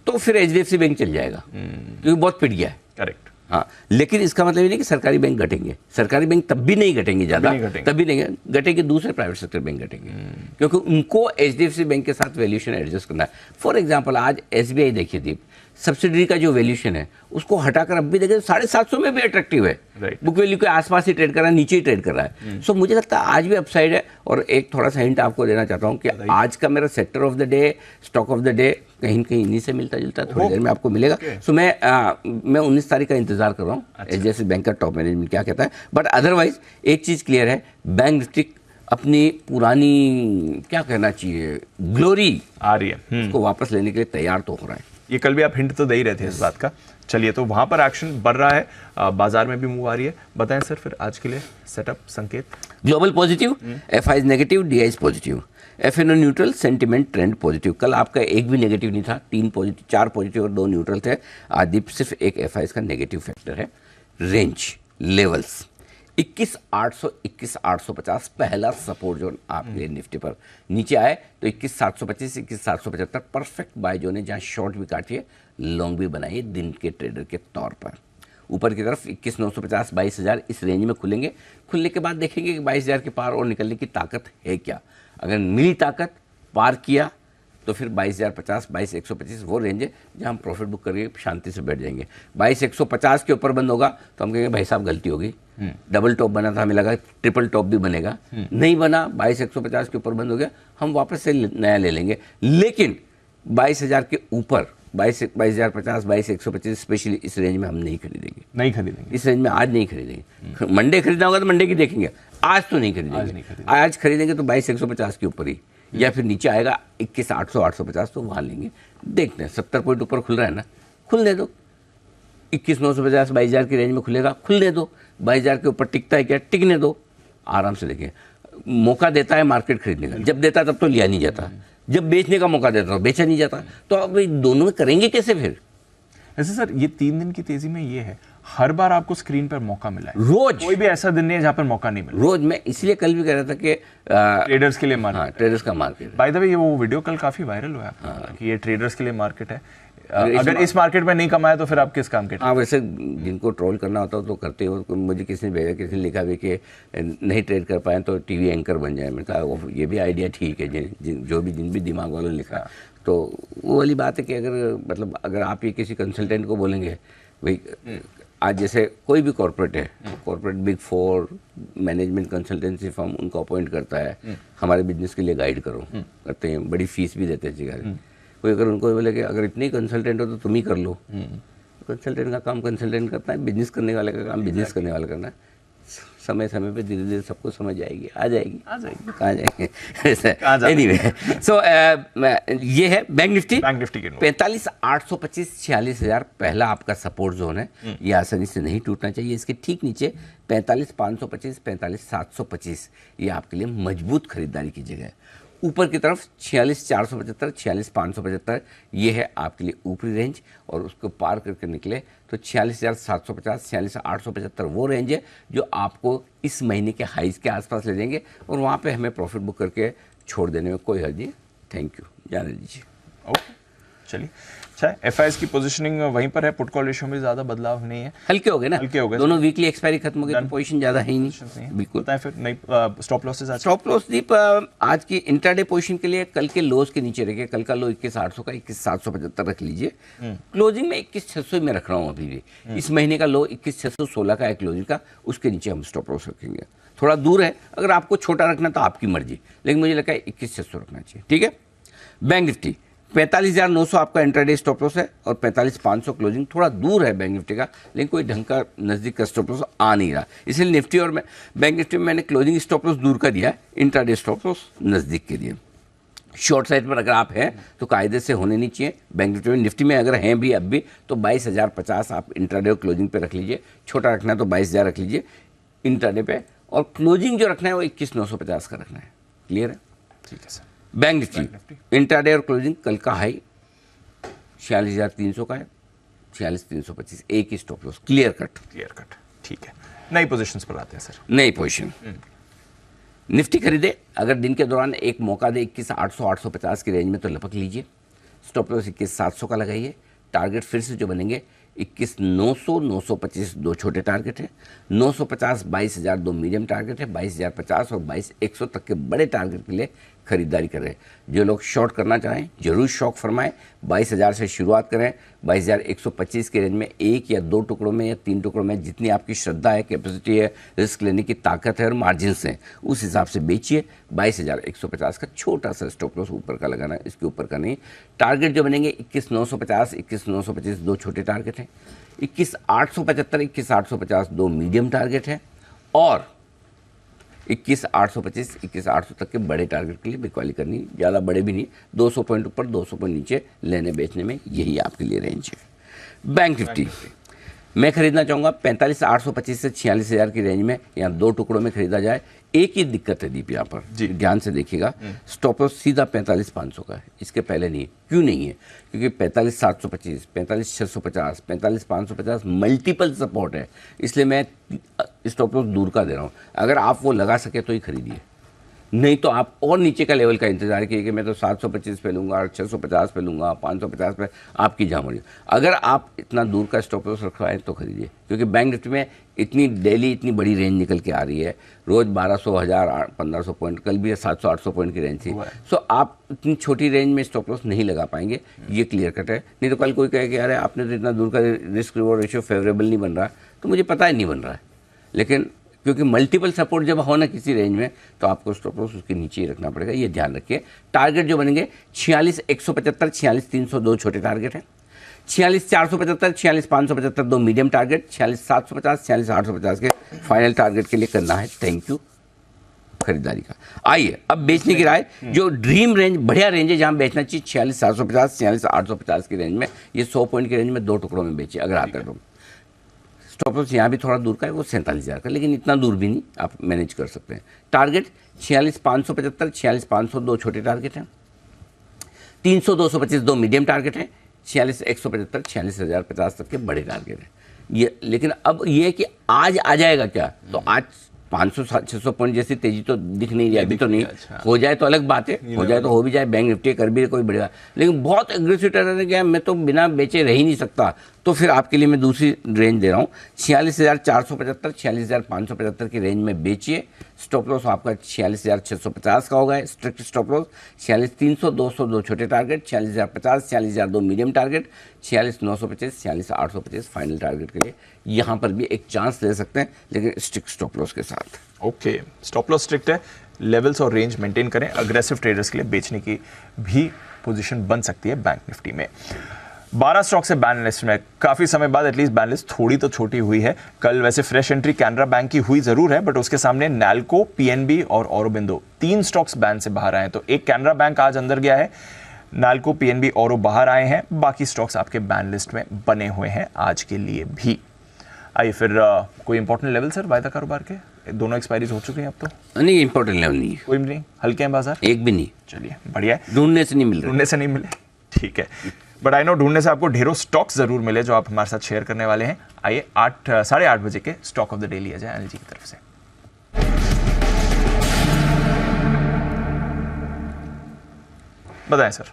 तो फिर एचडीएफसी बैंक चल जाएगा, क्योंकि बहुत पिट गया है। करेक्ट। हाँ, लेकिन इसका मतलब ये नहीं कि सरकारी बैंक घटेंगे, सरकारी बैंक तब भी नहीं घटेंगे ज़्यादा, तभी नहीं घटेंगे, दूसरे प्राइवेट सेक्टर बैंक घटेंगे, क्योंकि उनको एचडीएफसी बैंक के साथ वैल्यूएशन एडजस्ट करना है। फॉर एग्जांपल आज एसबीआई देखिए दीप, सब्सिडरी का जो वैल्यूएशन है उसको हटाकर अब भी देखें 750 में भी अट्रैक्टिव है, बुक वैल्यू के आसपास ही ट्रेड कर रहा है, नीचे ही ट्रेड कर रहा है। सो मुझे लगता है आज भी अपसाइड है। और एक थोड़ा सा हिंट आपको देना चाहता हूँ कि आज का मेरा sector of the day, stock of the day कहीं न कहीं इन्हीं से मिलता जुलता है, थोड़ी देर में आपको मिलेगा। सो मैं 19 तारीख का इंतजार कर रहा हूँ एचडीएफसी बैंक का टॉप मैनेजमेंट क्या कहता है। बट अदरवाइज एक चीज़ क्लियर है, बैंक निफ्टी अपनी पुरानी क्या कहना चाहिए ग्लोरी आ रही है, उसको वापस लेने के लिए तैयार तो हो रहा है। ये कल भी आप हिंट तो दे ही रहे थे इस बात का। चलिए, तो वहां पर एक्शन बढ़ रहा है, बाजार में भी मूव आ रही है। बताएं सर फिर आज के लिए सेटअप संकेत। Global positive, FIIs negative, DIIs positive, FnO neutral, sentiment trend positive. कल आपका एक भी नेगेटिव नहीं था, 4 पॉजिटिव और 2 न्यूट्रल थे। आज सिर्फ एक एफआईज का नेगेटिव फैक्टर है। रेंज लेवल्स 21,800 21,850 पहला सपोर्ट जोन आपके लिए निफ्टी पर। नीचे आए तो 21,725 21,775 परफेक्ट बाय जोन है, जहाँ शॉर्ट भी काटिए, लॉन्ग भी बनाइए दिन के ट्रेडर के तौर पर। ऊपर की तरफ 21,950 22,000 इस रेंज में खुलेंगे। खुलने के बाद देखेंगे कि 22,000 के पार और निकलने की ताकत है क्या। अगर मिली ताकत, पार किया, तो फिर 22,050 22,125 वो रेंज है जहाँ हम प्रॉफिट बुक करके शांति से बैठ जाएंगे। 22,150 के ऊपर बंद होगा तो हम कहेंगे भाई साहब गलती हो गई, डबल टॉप बना था, हमें लगा ट्रिपल टॉप भी बनेगा, नहीं बना, 22,150 के ऊपर बंद हो गया, हम वापस से नया ले लेंगे। लेकिन 22,000 के ऊपर 22,050 22,125 स्पेशली इस रेंज में हम नहीं खरीदेंगे, इस रेंज में आज नहीं खरीदेंगे। मंडे खरीदना होगा तो मंडे की देखेंगे, आज तो नहीं खरीदेंगे। आज खरीदेंगे तो 22,150 के ऊपर ही, या फिर नीचे आएगा 21,800 850 तो वहाँ लेंगे। देखते हैं 70 पॉइंट ऊपर खुल रहा है ना, खुलने दो। 21,950 22,000 की रेंज में खुलेगा, खुलने दो। 22,000 के ऊपर टिकता है क्या, टिकने दो, आराम से देखें। मौका देता है मार्केट खरीदने का, जब देता तब तो लिया नहीं जाता, जब बेचने का मौका देता तो बेचा नहीं जाता। तो अब दोनों में करेंगे कैसे फिर? ऐसे सर ये 3 दिन की तेजी में ये है, हर बार आपको स्क्रीन पर मौका मिला है, रोज कोई भी ऐसा दिन नहीं है जहां पर मौका नहीं मिला। रोज मैं इसलिए कल भी कह रहा था कि ट्रेडर्स के लिए हाँ, मार्केट, ट्रेडर्स का मार्केट। बाय द वे ये वो वीडियो कल काफी वायरल हुआ कि ये ट्रेडर्स के लिए मार्केट है। अगर इस मार्केट में नहीं कमाया तो फिर आप किस काम के? हाँ, वैसे जिनको ट्रोल करना होता है तो करते हो। मुझे किसी ने भेजा, किसी ने लिखा भी कि नहीं ट्रेड कर पाए तो टीवी एंकर बन जाए। मैंने कहा ये भी आइडिया ठीक है, जिन भी दिमाग वालों ने लिखा। तो वो वाली बात है कि अगर आप ये किसी कंसल्टेंट को बोलेंगे भाई, आज जैसे कोई भी कॉर्पोरेट है, corporate big 4 management consultancy firm उनको अपॉइंट करता है, हमारे बिजनेस के लिए गाइड करो, करते हैं, बड़ी फीस भी देते हैं जगह। कोई अगर उनको बोले कि अगर इतने ही कंसल्टेंट हो तो तुम ही कर लो, कंसल्टेंट का काम कंसल्टेंट करता है, बिजनेस करने वाले का काम बिजनेस करने वाला करना है। समय समय पे धीरे धीरे सबको समझ आएगी, आ जाएगी कहाँ जाएंगे। एनीवे, सो ये है बैंक निफ्टी के 45,825 46,000 पहला आपका सपोर्ट जोन है। ये आसानी से नहीं टूटना चाहिए। इसके ठीक नीचे 45,525 45,725 ये आपके लिए मजबूत खरीदारी की जगह है। ऊपर की तरफ 46,475 46,575 ये है आपके लिए ऊपरी रेंज, और उसको पार करके निकले तो 46,750 46,875 वो रेंज है जो आपको इस महीने के हाइज के आसपास ले जाएंगे, और वहाँ पे हमें प्रॉफिट बुक करके छोड़ देने में कोई हर्ज नहीं। थैंक यू, जाने दीजिए। ओके, चलिए। अच्छा, एफआईएस की पोजीशनिंग वहीं पर है, पुट कॉल रेशियो में ज़्यादा बदलाव नहीं है, हल्के हो गए ना, हल्के हो गए, दोनों वीकली एक्सपायरी खत्म हो गई, पोजीशन ज़्यादा है ही नहीं। बिल्कुल। फिर नहीं स्टॉप लॉसेस आज? स्टॉप लॉस दीप आज की इंट्राडे पोजीशन के लिए कल के लोज के नीचे रखिए। कल का लो 21,800 का 21,775 रख लीजिए। क्लोजिंग में 21,600 में रख रहा हूँ अभी भी। इस महीने का लो 21,616 का है क्लोजिंग का, उसके नीचे हम स्टॉप लॉस रखेंगे। थोड़ा दूर है, अगर आपको छोटा रखना तो आपकी मर्जी, लेकिन मुझे लगता है 21,600 रखना चाहिए। ठीक है। बैंक निफ्टी 45,900 आपका इंट्राडे स्टॉप लॉस है, और 45,500 क्लोजिंग। थोड़ा दूर है बैंक निफ्टी का, लेकिन कोई ढंग का नज़दीक का स्टॉप लॉस आ नहीं रहा, इसलिए निफ्टी और बैंक निफ्टी में मैंने क्लोजिंग स्टॉप लॉस दूर कर दिया है, इंट्राडे स्टॉप लॉस नज़दीक के लिए। शॉर्ट साइड पर अगर आप हैं तो कायदे से होने नहीं चाहिए। बैंक निफ्टी में, निफ्टी में अगर हैं भी अब भी तो 22,050 आप इंट्राडे और क्लोजिंग पे रख लीजिए। छोटा रखना है तो 22,000 रख लीजिए इंट्राडे पे, और क्लोजिंग जो रखना है वो 21,950 का रखना है। क्लियर है? ठीक है सर। बैंक निफ्टी इंट्राडे और क्लोजिंग कल का हाई 46,300 का है, 46,325 एक ही स्टॉप लॉस। Clear cut. ठीक है। नई पोजीशंस पर आते हैं सर। नई पोजीशन निफ्टी खरीदे, अगर दिन के दौरान एक मौका दे 21,800 850 की रेंज में तो लपक लीजिए। स्टॉप लॉस 21,700 का लगाइए। टारगेट फिर से जो बनेंगे 21,900 925 दो छोटे टारगेट है, 950 22,000 दो मीडियम टारगेट है, 22,050 और 22,100 तक के बड़े टारगेट के लिए खरीदारी करें। जो लोग शॉर्ट करना चाहें जरूर शौक फरमाएं। 22,000 से शुरुआत करें, 22,125 के रेंज में एक या दो टुकड़ों में या 3 टुकड़ों में जितनी आपकी श्रद्धा है, कैपेसिटी है, रिस्क लेने की ताकत है और मार्जिन हैं, उस हिसाब से बेचिए। 22,150 का छोटा सा स्टॉप लॉस ऊपर का लगाना है, इसके ऊपर का नहीं। टारगेट जो बनेंगे 21,950 21,925 दो छोटे टारगेट हैं, 21,875 21,850 दो मीडियम टारगेट हैं, और 21,825 21,800 तक के बड़े टारगेट के लिए बिकवाली करनी। ज़्यादा बड़े भी नहीं, 200 पॉइंट ऊपर 200 पॉइंट नीचे लेने बेचने में यही आपके लिए रेंज है। बैंक निफ्टी मैं खरीदना चाहूँगा 45,825 से 46,000 की रेंज में, यहाँ दो टुकड़ों में खरीदा जाए। एक ही दिक्कत है दीप, यहाँ पर ध्यान से देखिएगा, स्टॉप लॉस सीधा 45,500 का है, इसके पहले नहीं है। क्यों नहीं है? क्योंकि 45,725 45,650 45,550 मल्टीपल सपोर्ट है, इसलिए मैं स्टॉप लॉस दूर का दे रहा हूँ। अगर आप वो लगा सके तो ही खरीदिए, नहीं तो आप और नीचे का लेवल का इंतजार कीजिए कि मैं तो 725 पे लूँगा, 650 पे लूँगा, 550 पे, आपकी जहाँ मर्जी। अगर आप इतना दूर का स्टॉप लॉस रखवाएं तो खरीदिए, क्योंकि बैंक निफ्टी में इतनी डेली इतनी बड़ी रेंज निकल के आ रही है, रोज़ 1,200 1000 1,500 पॉइंट, कल भी 700-800 पॉइंट की रेंज थी। सो आप इतनी छोटी रेंज में स्टॉप लॉस नहीं लगा पाएंगे, ये क्लियर कट है। नहीं तो कल कोई कहे कि अरे आपने तो इतना दूर का रिस्क रिवॉर्ड रेशियो फेवरेबल नहीं बन रहा, तो मुझे पता है नहीं बन रहा है, लेकिन क्योंकि मल्टीपल सपोर्ट जब हो ना किसी रेंज में तो आपको स्टॉप लॉस उसके नीचे ही रखना पड़ेगा, ये ध्यान रखिए। टारगेट जो बनेंगे 46,175 46,300 दो छोटे टारगेट हैं, 46,475 46,575 दो मीडियम टारगेट, 46,750 46,850 के फाइनल टारगेट के लिए करना है। थैंक यू खरीदारी का। आइए अब बेचने की राय, जो ड्रीम रेंज बढ़िया रेंज है जहां बेचना चाहिए 46,750 46,850 की रेंज में, ये 100 पॉइंट की रेंज में दो टुकड़ों में बेचिए अगर आता है तो। स्टॉप लॉस यहाँ भी थोड़ा दूर का है, वो 47,000 का, लेकिन इतना दूर भी नहीं, आप मैनेज कर सकते हैं। टारगेट 46,575 46,500 दो छोटे टारगेट हैं, 300 225 दो मीडियम टारगेट हैं, 46,175, 46,050 तक के बड़े टारगेट है ये। लेकिन अब ये है कि आज आ जाएगा क्या, तो आज 500-600 पॉइंट जैसी तेजी तो दिख नहीं रही अभी तो नहीं। हो जाए तो अलग बात है, हो जाए तो हो भी जाए, बैंक निफ्टी कर भी कोई बढ़ेगा, लेकिन बहुत एग्रेसिव टर्न गया, मैं तो बिना बेचे रह ही नहीं सकता। तो फिर आपके लिए मैं दूसरी रेंज दे रहा हूँ, 46,475, 46,575 की रेंज में बेचिए। स्टॉप लॉस आपका 46,650 का होगा, स्ट्रिक्ट स्टॉप लॉस 46,300, 200 दो छोटे target, 46,050, 46,002 medium target, 46,925, 46,825 final target के लिए यहाँ पर भी एक चांस ले सकते हैं, लेकिन स्ट्रिक्ट स्टॉप लॉस के साथ। ओके, स्टॉप लॉस स्ट्रिक्ट है, लेवल्स और रेंज मेंटेन करें। अग्रेसिव ट्रेडर्स के लिए बेचने की भी पोजीशन बन सकती है बैंक निफ्टी में। 12 स्टॉक से बैन लिस्ट में काफी समय बाद एटलीस्ट बैन लिस्ट थोड़ी तो छोटी हुई है। कल वैसे फ्रेश एंट्री कैनरा बैंक की हुई जरूर है, बट उसके सामने नैल्को, पीएनबी और औरोबिंदो 3 स्टॉक्स बैन से बाहर आए हैं। तो एक कैनरा बैंक आज अंदर गया है, नैल्को, पीएनबी, औरो बाहर आए हैं, बाकी स्टॉक्स आपके बैन लिस्ट में बने हुए हैं आज के लिए भी। आइए फिर कोई इंपॉर्टेंट लेवल सर वायदा कारोबार के, दोनों एक्सपायरीज हो चुके हैं अब तो? नहीं, इंपॉर्टेंट लेवल नहीं है, कोई भी नहीं, हल्के हैं बाजार, एक भी नहीं। चलिए बढ़िया है, ढूंढने से नहीं मिल रहा, ढूंढने से नहीं मिले, ठीक है। बट आई नो ढूंढने से आपको ढेरों स्टॉक्स जरूर मिले जो आप हमारे साथ शेयर करने वाले हैं। आइए 8:30 बजे के स्टॉक ऑफ द डे लिया जाए अनिल जी की तरफ से। बताएं सर।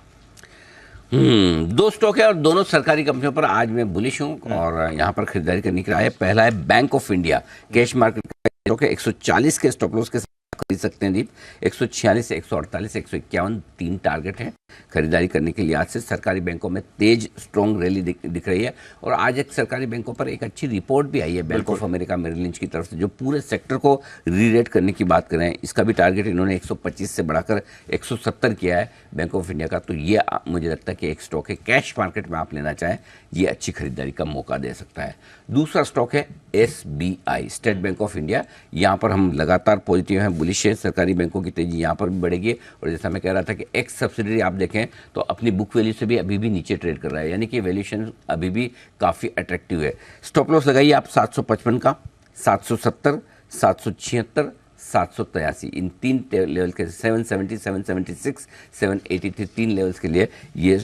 2 स्टॉक है और दोनों सरकारी कंपनियों पर आज मैं बुलिश हूँ और यहाँ पर खरीदारी करने के लिए आया। पहला है Bank of India, cash market का स्टॉक है, 140 के स्टॉप लॉस के साथ खरीद सकते हैं दीप। 146, 148, 151 3 टारगेट हैं खरीदारी करने के लिए। आज से सरकारी बैंकों में तेज स्ट्रॉन्ग रैली दिख रही है और आज एक सरकारी बैंकों पर एक अच्छी रिपोर्ट भी आई है Bank of America Merrill Lynch की तरफ से, जो पूरे सेक्टर को रीरेट करने की बात कर रहे हैं। इसका भी टारगेट इन्होंने 125 से बढ़ाकर 170 किया है बैंक ऑफ इंडिया का। तो ये मुझे लगता है कि एक स्टॉक है, कैश मार्केट में आप लेना चाहें ये अच्छी खरीदारी का मौका दे सकता है। दूसरा स्टॉक है SBI, state bank of India. यहाँ पर हम लगातार पॉजिटिव हैं, बुलिश है। सरकारी बैंकों की तेजी यहाँ पर भी बढ़ेगी और जैसा मैं कह रहा था कि एक्स सब्सिडरी आप देखें तो अपनी बुक वैल्यू से भी अभी भी नीचे ट्रेड कर रहा है, यानी कि वैल्यूएशन अभी भी काफ़ी अट्रैक्टिव है। स्टॉप लॉस लगाइए आप 755 का, 770, 776, 783 इन 3 लेवल के 770, 776, 783 3 लेवल्स के लिए ये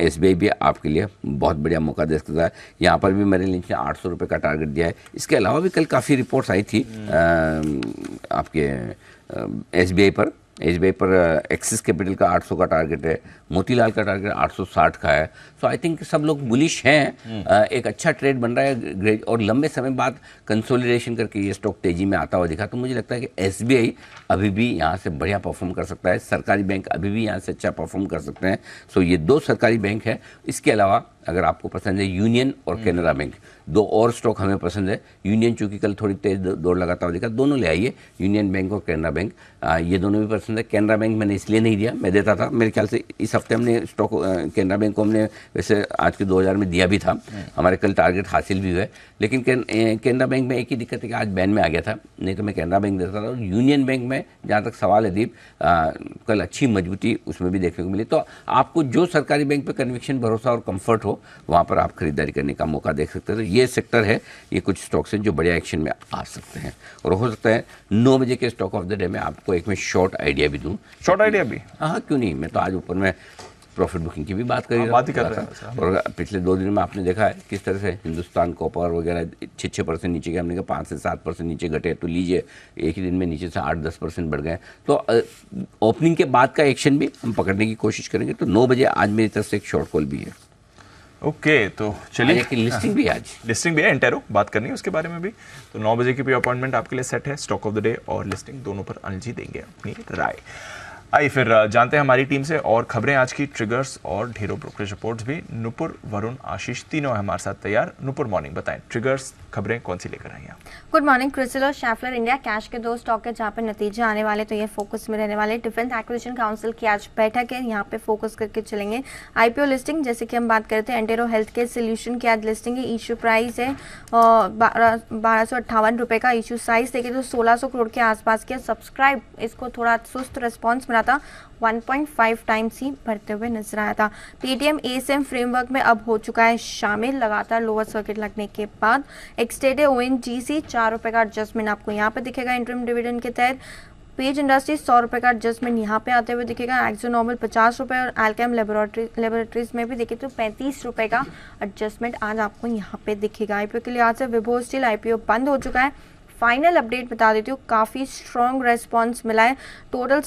SBI भी आपके लिए बहुत बढ़िया मौका दे सकता है। यहाँ पर भी मेरिल लिंच ने 800 रुपये का टारगेट दिया है। इसके अलावा भी कल काफ़ी रिपोर्ट्स आई थी आपके SBI पर एक्सिस कैपिटल का 800 का टारगेट है, मोतीलाल का टारगेट 860 का है। सो आई थिंक सब लोग बुलिश हैं, एक अच्छा ट्रेड बन रहा है ग्रेड और लंबे समय बाद कंसोलिडेशन करके ये स्टॉक तेजी में आता हुआ दिखा। तो मुझे लगता है कि SBI अभी भी यहाँ से बढ़िया परफॉर्म कर सकता है, सरकारी बैंक अभी भी यहाँ से अच्छा परफॉर्म कर सकते हैं। सो ये 2 सरकारी बैंक है। इसके अलावा अगर आपको पसंद है यूनियन और कैनरा बैंक, 2 और स्टॉक हमें पसंद है। यूनियन चूंकि कल थोड़ी तेज दौड़ लगाता हुआ दिखा, दोनों ले आइए, यूनियन बैंक और कैनरा बैंक, ये दोनों भी पसंद है। कैनरा बैंक मैंने इसलिए नहीं दिया, मैं देता था, मेरे ख्याल से इस हफ्ते हमने स्टॉक कैनरा बैंक को हमने वैसे आज के 2000 में दिया भी था, हमारे कल टारगेट हासिल भी हुए। लेकिन कैनरा बैंक में एक ही दिक्कत है कि आज बैन में आ गया था, नहीं तो मैं कैनरा बैंक देता था। और यूनियन बैंक में जहाँ तक सवाल है दीप, कल अच्छी मजबूती उसमें भी देखने को मिली। तो आपको जो सरकारी बैंक पर कन्विक्शन, भरोसा और कंफर्ट हो वहाँ पर आप खरीदारी करने का मौका देख सकते हैं। तो ये सेक्टर है, ये कुछ स्टॉक्स हैं जो बढ़िया एक्शन में आ सकते हैं और हो सकता है 9 बजे के स्टॉक ऑफ द डे में आपको एक में शॉर्ट आइडिया भी दूं। शॉर्ट आइडिया भी? हाँ, क्यों नहीं। मैं तो आज ऊपर में प्रॉफिट बुकिंग की भी बात कर रहा था और पिछले 2 दिन में आपने देखा है किस तरह से हिंदुस्तान कॉपर वगैरह 6% नीचे गए, हमने कहा 5 से 7% नीचे घटे, तो लीजिए एक ही दिन में नीचे से 8-10% बढ़ गए। तो ओपनिंग के बाद का एक्शन भी हम पकड़ने की कोशिश करेंगे। तो 9 बजे आज मेरी तरफ से एक शॉर्ट कॉल भी है। ओके, तो चलिए लिस्टिंग भी आज लिस्टिंग भी है, एंटेरो बात करनी है उसके बारे में भी। तो 9 बजे की भी अपॉइंटमेंट आपके लिए सेट है। स्टॉक ऑफ द डे और लिस्टिंग दोनों पर अनिल जी देंगे अपनी राय। आइए फिर जानते हैं हमारी टीम से और खबरें आज की, ट्रिगर्स और ढेरों ब्रोकरेज रिपोर्ट्स भी। नुपुर, वरुण, आशीष तीनों है हमारे साथ तैयार। नुपुर मॉर्निंग, बताएं ट्रिगर्स खबरें कौन सी लेकर आई हैं? Good morning. क्रिसिल और शैफलर इंडिया कैश के 2 स्टॉक है जहाँ पर नतीजे आने वाले, तो ये फोकस में रहने वाले। डिफेंस एक्विजिशन काउंसिल की आज बैठक है, यहाँ पे फोकस करके चलेंगे। IPO लिस्टिंग जैसे कि हम बात करते हैं, एंटेरो हेल्थ केयर सोल्यूशन की आज लिस्टिंग है। इशू प्राइस है 1258 रुपये का। इशू साइज देखें तो 1600 करोड़ के आसपास के। सब्सक्राइब इसको थोड़ा सुस्त रिस्पॉन्स मिला था, 1.5 टाइम्स ही बढ़ते हुए नजर आया था। पेटीएम ASM फ्रेमवर्क में अब हो चुका है शामिल, लगातार लोअर सर्किट लगने के बाद। एक्सटेडे ONGC 4 रुपये का एडजस्टमेंट आपको यहाँ पर दिखेगा इंटरिम डिविडेंड के तहत। पेज इंडस्ट्रीज 100 रुपये का एडजस्टमेंट यहाँ पे आते हुए दिखेगा। एक्सो नॉर्मल 50 रुपये और अल्केम लेबोरेटरीज में भी देखे तो 35 रुपये का एडजस्टमेंट आज आपको यहाँ पे दिखेगा। आईपीओ के लिए आज से विभो स्टील आईपीओ बंद हो चुका है। फाइनल अपडेट बता देती हूँ, काफ़ी स्ट्रॉन्ग रेस्पॉन्स मिला है। टोटल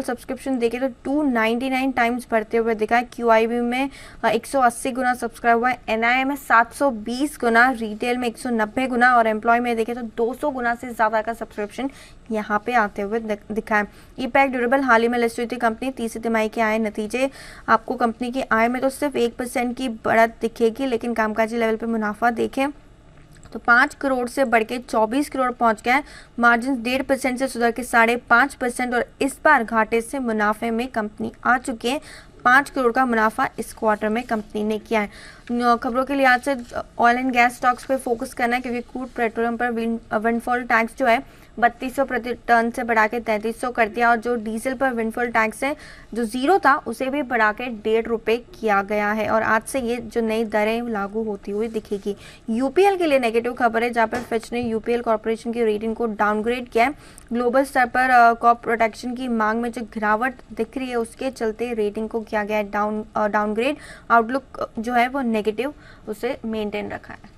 सब्सक्रिप्शन देखें तो 299 टाइम्स बढ़ते हुए दिखा है। QIB में 180 गुना सब्सक्राइब हुआ है, NII में 720 गुना, रिटेल में 190 गुना और एम्प्लॉय में देखें तो 200 गुना से ज़्यादा का सब्सक्रिप्शन यहाँ पे आते हुए दिखा है। ईपैक ड्यूरेबल हाल ही में लिस्ट हुई थी कंपनी, तीसरी तिमाही के आए नतीजे आपको कंपनी की आय में तो सिर्फ 1% की बढ़त दिखेगी, लेकिन कामकाजी लेवल पे मुनाफा देखें तो 5 करोड़ से बढ़ के 24 करोड़ पहुंच गया है। मार्जिन 1.5% से सुधर के 5.5% और इस बार घाटे से मुनाफे में कंपनी आ चुकी है। 5 करोड़ का मुनाफा इस क्वार्टर में कंपनी ने किया है। खबरों के लिए आज से ऑयल एंड गैस स्टॉक्स पे फोकस करना है, क्योंकि क्रूड पेट्रोलियम पर विंडफॉल टैक्स जो है 3200 प्रति टन से बढ़ा के 3300 कर दिया, और जो डीजल पर विंडफॉल टैक्स है जो जीरो था उसे भी बढ़ा के 1.5 रुपये किया गया है, और आज से ये जो नई दरें लागू होती हुई दिखेगी। यूपीएल के लिए नेगेटिव खबर है, जहाँ पर फिच ने यूपीएल कॉर्पोरेशन की रेटिंग को डाउनग्रेड किया है। ग्लोबल स्तर पर क्रॉप प्रोटेक्शन की मांग में जो गिरावट दिख रही है उसके चलते रेटिंग को किया गया है डाउनग्रेड। आउटलुक जो है वो नेगेटिव उसे मेंटेन रखा है।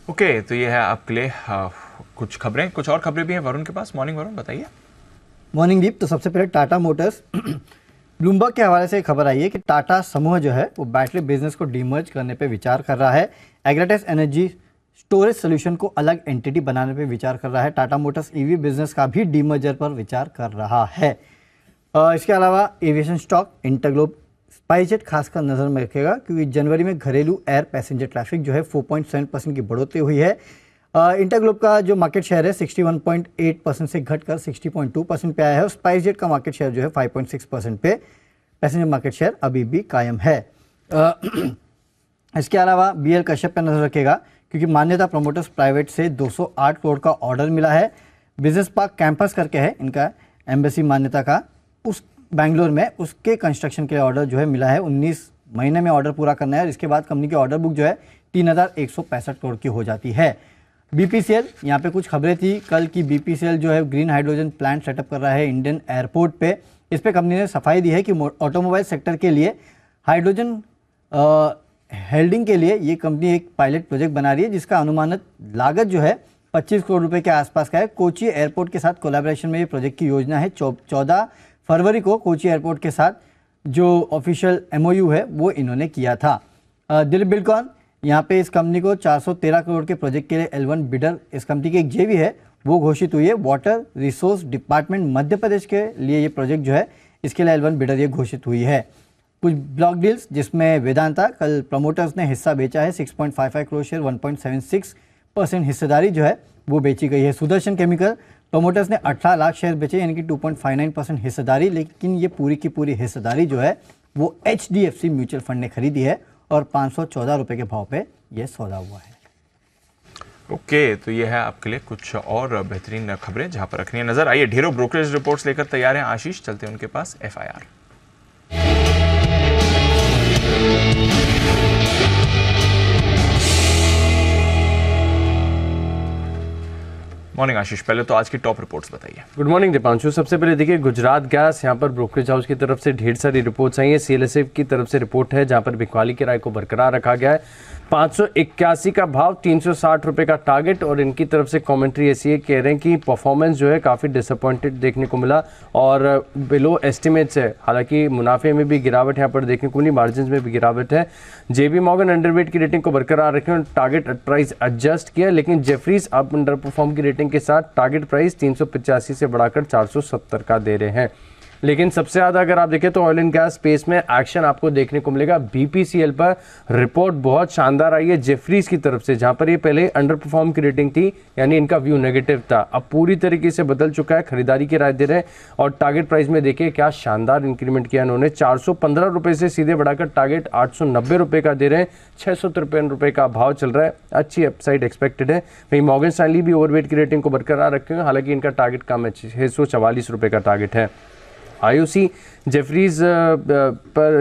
ओके, तो ये है आपके लिए कुछ खबरें, कुछ और खबरें भी हैं वरुण के पास। मॉर्निंग वरुण, बताइए। मॉर्निंग दीप। तो सबसे पहले टाटा मोटर्स ब्लूमबर्ग के हवाले से खबर आई है कि टाटा समूह जो है वो बैटरी बिजनेस को डीमर्ज करने पे विचार कर रहा है। एग्रेटेस एनर्जी स्टोरेज सोल्यूशन को अलग एंटिटी बनाने पे विचार कर रहा है। टाटा मोटर्स ईवी बिजनेस का भी डीमर्जर पर विचार कर रहा है। इसके अलावा एविएशन स्टॉक इंटरग्लोब स्पाइसजेट खासकर नज़र में रखेगा, क्योंकि जनवरी में घरेलू एयर पैसेंजर ट्रैफिक जो है 4.7% की बढ़ोतरी हुई है। इंटरग्लोब का जो मार्केट शेयर है 61.8% से घटकर 60.2% पे आया है, और स्पाइसजेट का मार्केट शेयर जो है 5.6% पे पैसेंजर मार्केट शेयर अभी भी कायम है। इसके अलावा BL कश्यप पर नजर रखेगा, क्योंकि मान्यता प्रमोटर्स प्राइवेट से 208 करोड़ का ऑर्डर मिला है। बिजनेस पार्क कैंपस करके है इनका एम्बेसी मान्यता का, उस बैंगलोर में उसके कंस्ट्रक्शन के लिए ऑर्डर जो है मिला है। 19 महीने में ऑर्डर पूरा करना है, और इसके बाद कंपनी की ऑर्डर बुक जो है 3165 करोड़ की हो जाती है। BPCL, यहाँ पे कुछ खबरें थी कल की। BPCL जो है ग्रीन हाइड्रोजन प्लांट सेटअप कर रहा है इंडियन एयरपोर्ट पे। इस पे कंपनी ने सफाई दी है कि ऑटोमोबाइल सेक्टर के लिए हाइड्रोजन हेल्डिंग के लिए ये कंपनी एक पायलट प्रोजेक्ट बना रही है, जिसका अनुमानित लागत जो है 25 करोड़ रुपए के आसपास का है। कोची एयरपोर्ट के साथ कोलैबोरेशन में ये प्रोजेक्ट की योजना है। 14 फरवरी को कोची एयरपोर्ट के साथ जो ऑफिशियल MOU है वो इन्होंने किया था। दिलीप बिल्डकॉन, यहाँ पे इस कंपनी को 413 करोड़ के प्रोजेक्ट के लिए L1 बिडर इस कंपनी की एक JV है वो घोषित हुई है। Water resource department Madhya Pradesh के लिए ये प्रोजेक्ट जो है इसके लिए L1 बिडर ये घोषित हुई है। कुछ ब्लॉक डील्स जिसमें वेदांता, कल प्रमोटर्स ने हिस्सा बेचा है 6.55 करोड़ शेयर, 1.76% हिस्सेदारी जो है वो बेची गई है। सुदर्शन केमिकल प्रमोटर्स ने 18 लाख शेयर बेचे, यानी कि 2.59% हिस्सेदारी, लेकिन ये पूरी की पूरी हिस्सेदारी जो है वो HDFC म्यूचुअल फंड ने खरीदी है, और 514 रुपए के भाव पे ये सौदा हुआ है। ओके, तो ये है आपके लिए कुछ और बेहतरीन खबरें जहां पर रखनी है नजर। आइए, ढेरों ब्रोकरेज रिपोर्ट्स लेकर तैयार हैं आशीष, चलते हैं उनके पास। FIR मॉर्निंग आशीष, पहले तो आज की टॉप रिपोर्ट्स बताइए। Good morning Deepanshu. सबसे पहले देखिए गुजरात गैस, यहाँ पर ब्रोकरेज हाउस की तरफ से ढेर सारी रिपोर्ट्स आई है। CLSA की तरफ से रिपोर्ट है जहाँ पर बिकवाली की राय को बरकरार रखा गया है। 581 का भाव, 360 रुपये का टारगेट, और इनकी तरफ से कमेंट्री ऐसी है, कह रहे हैं कि परफॉर्मेंस जो है काफ़ी डिसअपॉइंटेड देखने को मिला और बिलो एस्टिमेट्स है। हालांकि मुनाफे में भी गिरावट यहाँ पर देखने को मिली, मार्जिन में भी गिरावट है। JP मॉर्गन अंडरवेट की रेटिंग को बरकरार रखे और टारगेट प्राइस एडजस्ट किया, लेकिन जेफरीज अब अंडर परफॉर्म की रेटिंग के साथ टारगेट प्राइस 385 से बढ़ाकर 470 का दे रहे हैं। लेकिन सबसे ज़्यादा अगर आप देखें तो ऑयल एंड गैस स्पेस में एक्शन आपको देखने को मिलेगा। BPCL पर रिपोर्ट बहुत शानदार आई है जेफरीज की तरफ से, जहां पर ये पहले अंडर परफॉर्म की रेटिंग थी, यानी इनका व्यू नेगेटिव था, अब पूरी तरीके से बदल चुका है, खरीदारी की राय दे रहे हैं। और टारगेट प्राइस में देखिए क्या शानदार इंक्रीमेंट किया इन्होंने, 415 रुपये से सीधे बढ़ाकर टारगेट 890 रुपये का दे रहे हैं। 653 रुपये का भाव चल रहा है, अच्छी अपसाइड एक्सपेक्टेड है। वहीं मॉर्गन स्टैनली भी ओवरवेट की रेटिंग को बरकरार रखेंगे, हालांकि इनका टारगेट कम है, 644 रुपये का टारगेट है। IOC जेफरीज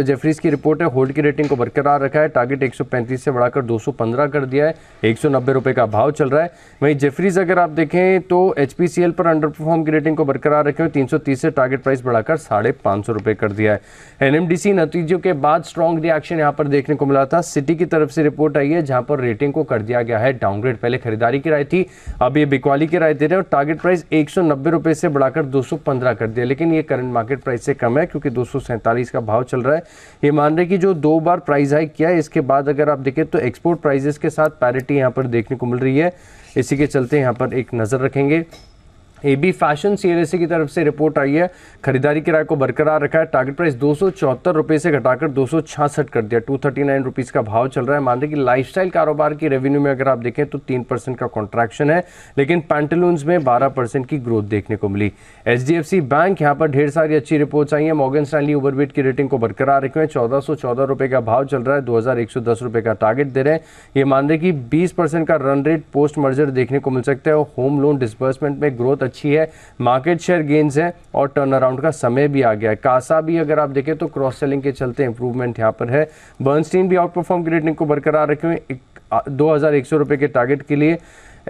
जेफरीज की रिपोर्ट है, होल्ड की रेटिंग को बरकरार रखा है, टारगेट 135 से बढ़ाकर 215 कर दिया है, 190 रुपए का भाव चल रहा है। वहीं जेफरीज अगर आप देखें तो HPCL पर अंडर परफॉर्म की रेटिंग को बरकरार रखे हुए 330 से टारगेट प्राइस बढ़ाकर 550 रुपए कर दिया है। NMDC नतीजों के बाद स्ट्रॉन्ग रिएक्शन यहाँ पर देखने को मिला था। सिटी की तरफ से रिपोर्ट आई है जहां पर रेटिंग को कर दिया गया है डाउनग्रेड। पहले खरीदारी की राय थी, अब ये बिकवाली की राय दे रहे हैं और टारगेट प्राइस 190 रुपए से बढ़ाकर 215 कर दिया, लेकिन ये करंट मार्केट प्राइस से कम है क्योंकि 247 का भाव चल रहा है। ये मान रहे कि जो 2 बार प्राइस हाइक किया है इसके बाद अगर आप देखें तो एक्सपोर्ट प्राइसेस के साथ पैरिटी यहाँ पर देखने को मिल रही है। इसी के चलते यहाँ पर एक नज़र रखेंगे। AB फैशन CLSA की तरफ से रिपोर्ट आई है, खरीदारी की राय को बरकरार रखा है, टारगेट प्राइस 274 रुपए से घटाकर 266 कर दिया, 239 रुपीज़ का भाव चल रहा है। मान रहे कि लाइफस्टाइल कारोबार की रेवेन्यू में अगर आप देखें तो 3% का कॉन्ट्रैक्शन है, लेकिन पैंटालून्स में 12% की ग्रोथ देखने को मिली। HDFC बैंक यहाँ पर ढेर सारी अच्छी रिपोर्ट्स आई हैं। मॉर्गन स्टैनली ओवरवेट की रेटिंग को बरकरार रखे हुए 1414 रुपए का भाव चल रहा है, 2110 रुपए का टारगेट दे रहे हैं। ये मान रहे कि 20% का रन रेट पोस्ट मर्जर देखने को मिल सकता है और होम लोन डिसबर्समेंट में ग्रोथ अच्छी है, मार्केट शेयर गेन्स है और टर्न अराउंड का समय भी आ गया है। कासा भी अगर आप देखें तो क्रॉस सेलिंग के चलते इंप्रूवमेंट यहाँ पर है। बर्नस्टीन भी आउट परफॉर्म की रेटिंग को बरकरार रखे हुए 2100 रुपए के टारगेट के लिए।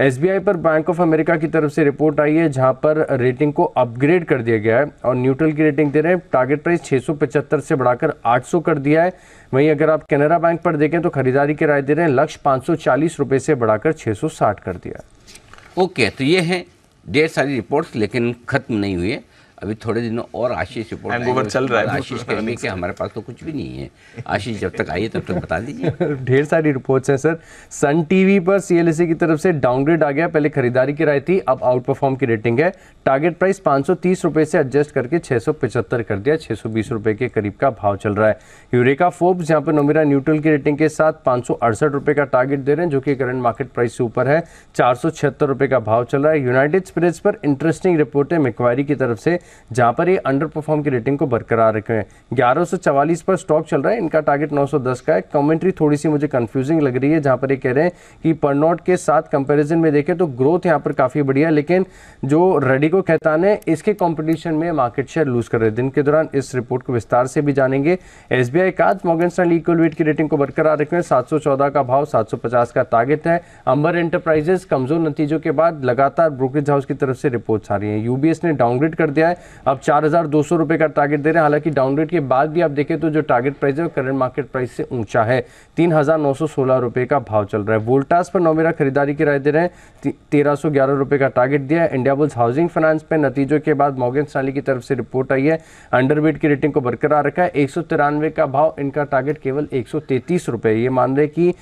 SBI पर बैंक ऑफ अमेरिका की तरफ से रिपोर्ट आई है जहां पर रेटिंग को अपग्रेड कर दिया गया है और न्यूट्रल की रेटिंग दे रहे हैं, टारगेट प्राइस 675 से बढ़ाकर 800 कर दिया है। वहीं अगर आप कैनरा बैंक पर देखें तो खरीदारी की राय दे रहे हैं, लक्ष्य 540 रुपए से बढ़ाकर 660 कर दिया है। ओके, तो ये है ढेर सारी रिपोर्ट्स, लेकिन खत्म नहीं हुई है। अभी थोड़े दिनों और आशीष रिपोर्ट हैंगओवर चल रहा है। आशीष कहेंगे कि हमारे पास तो कुछ भी नहीं है। आशीष जब तक आइए तब तक बता दीजिए। ढेर सारी रिपोर्ट्स हैं सर। सन टीवी पर CLSA की तरफ से डाउनग्रेड आ गया, पहले खरीदारी की राय थी, अब आउट परफॉर्म की रेटिंग है, टारगेट प्राइस 530 रुपए से एडजस्ट करके 675 कर दिया, 620 रुपए के करीब का भाव चल रहा है। यूरेका फोर्ब्स यहाँ पर नोमेरा न्यूट्रल की रेटिंग के साथ 568 रुपए का टारगेट दे रहे हैं जो कि करंट मार्केट प्राइस से ऊपर है, 476 रुपए का भाव चल रहा है। यूनाइटेड स्पिरिट्स पर इंटरेस्टिंग रिपोर्ट है मैक्वारी की तरफ से जहां पर ये अंडर परफॉर्म की रेटिंग को बरकरार रखे हैं, 1144 पर स्टॉक चल रहा है, इनका टारगेट 910 का है। कमेंट्री थोड़ी सी मुझे कंफ्यूजिंग लग रही है जहां पर ये कह रहे हैं कि परनॉट के साथ कंपैरिजन में देखें तो ग्रोथ यहां पर काफी बढ़िया है, लेकिन जो रेडिको कहतान है इसके कंपटीशन में मार्केट शेयर लूज कर रहे हैं। दिन के दौरान इस रिपोर्ट को विस्तार से भी जानेंगे। SBI काज मॉर्गन स्टैनली इक्वल वेट की रेटिंग को बरकरार रखे हैं, 714 का भाव, 750 का टारगेट है। अंबर एंटरप्राइजेस कमजोर नतीजों के बाद लगातार ब्रोकरेज हाउस की तरफ से रिपोर्ट्स आ रही हैं। UBS ने डाउनग्रेड कर दिया है, अब 4200 रुपए का टारगेट दे रहे हैं। हालांकि डाउनग्रेड के बाद भी आप देखें तो जो टारगेट प्राइस है वो करंट मार्केट प्राइस से ऊंचा है, 3916 रुपए का भाव चल रहा है। वोल्टास पर नोमेरा खरीदारी की राय दे रहे हैं, 1311 रुपए का टारगेट दिया है। इंडियाबुल्स हाउसिंग फाइनेंस पे नतीजों के बाद मॉर्गन स्टैनली की तरफ से रिपोर्ट आई है, अंडरवेट की रेटिंग को बरकरार रखा है, 193 का भाव, इनका टारगेट केवल 133 रुपए। ये मान रहे कि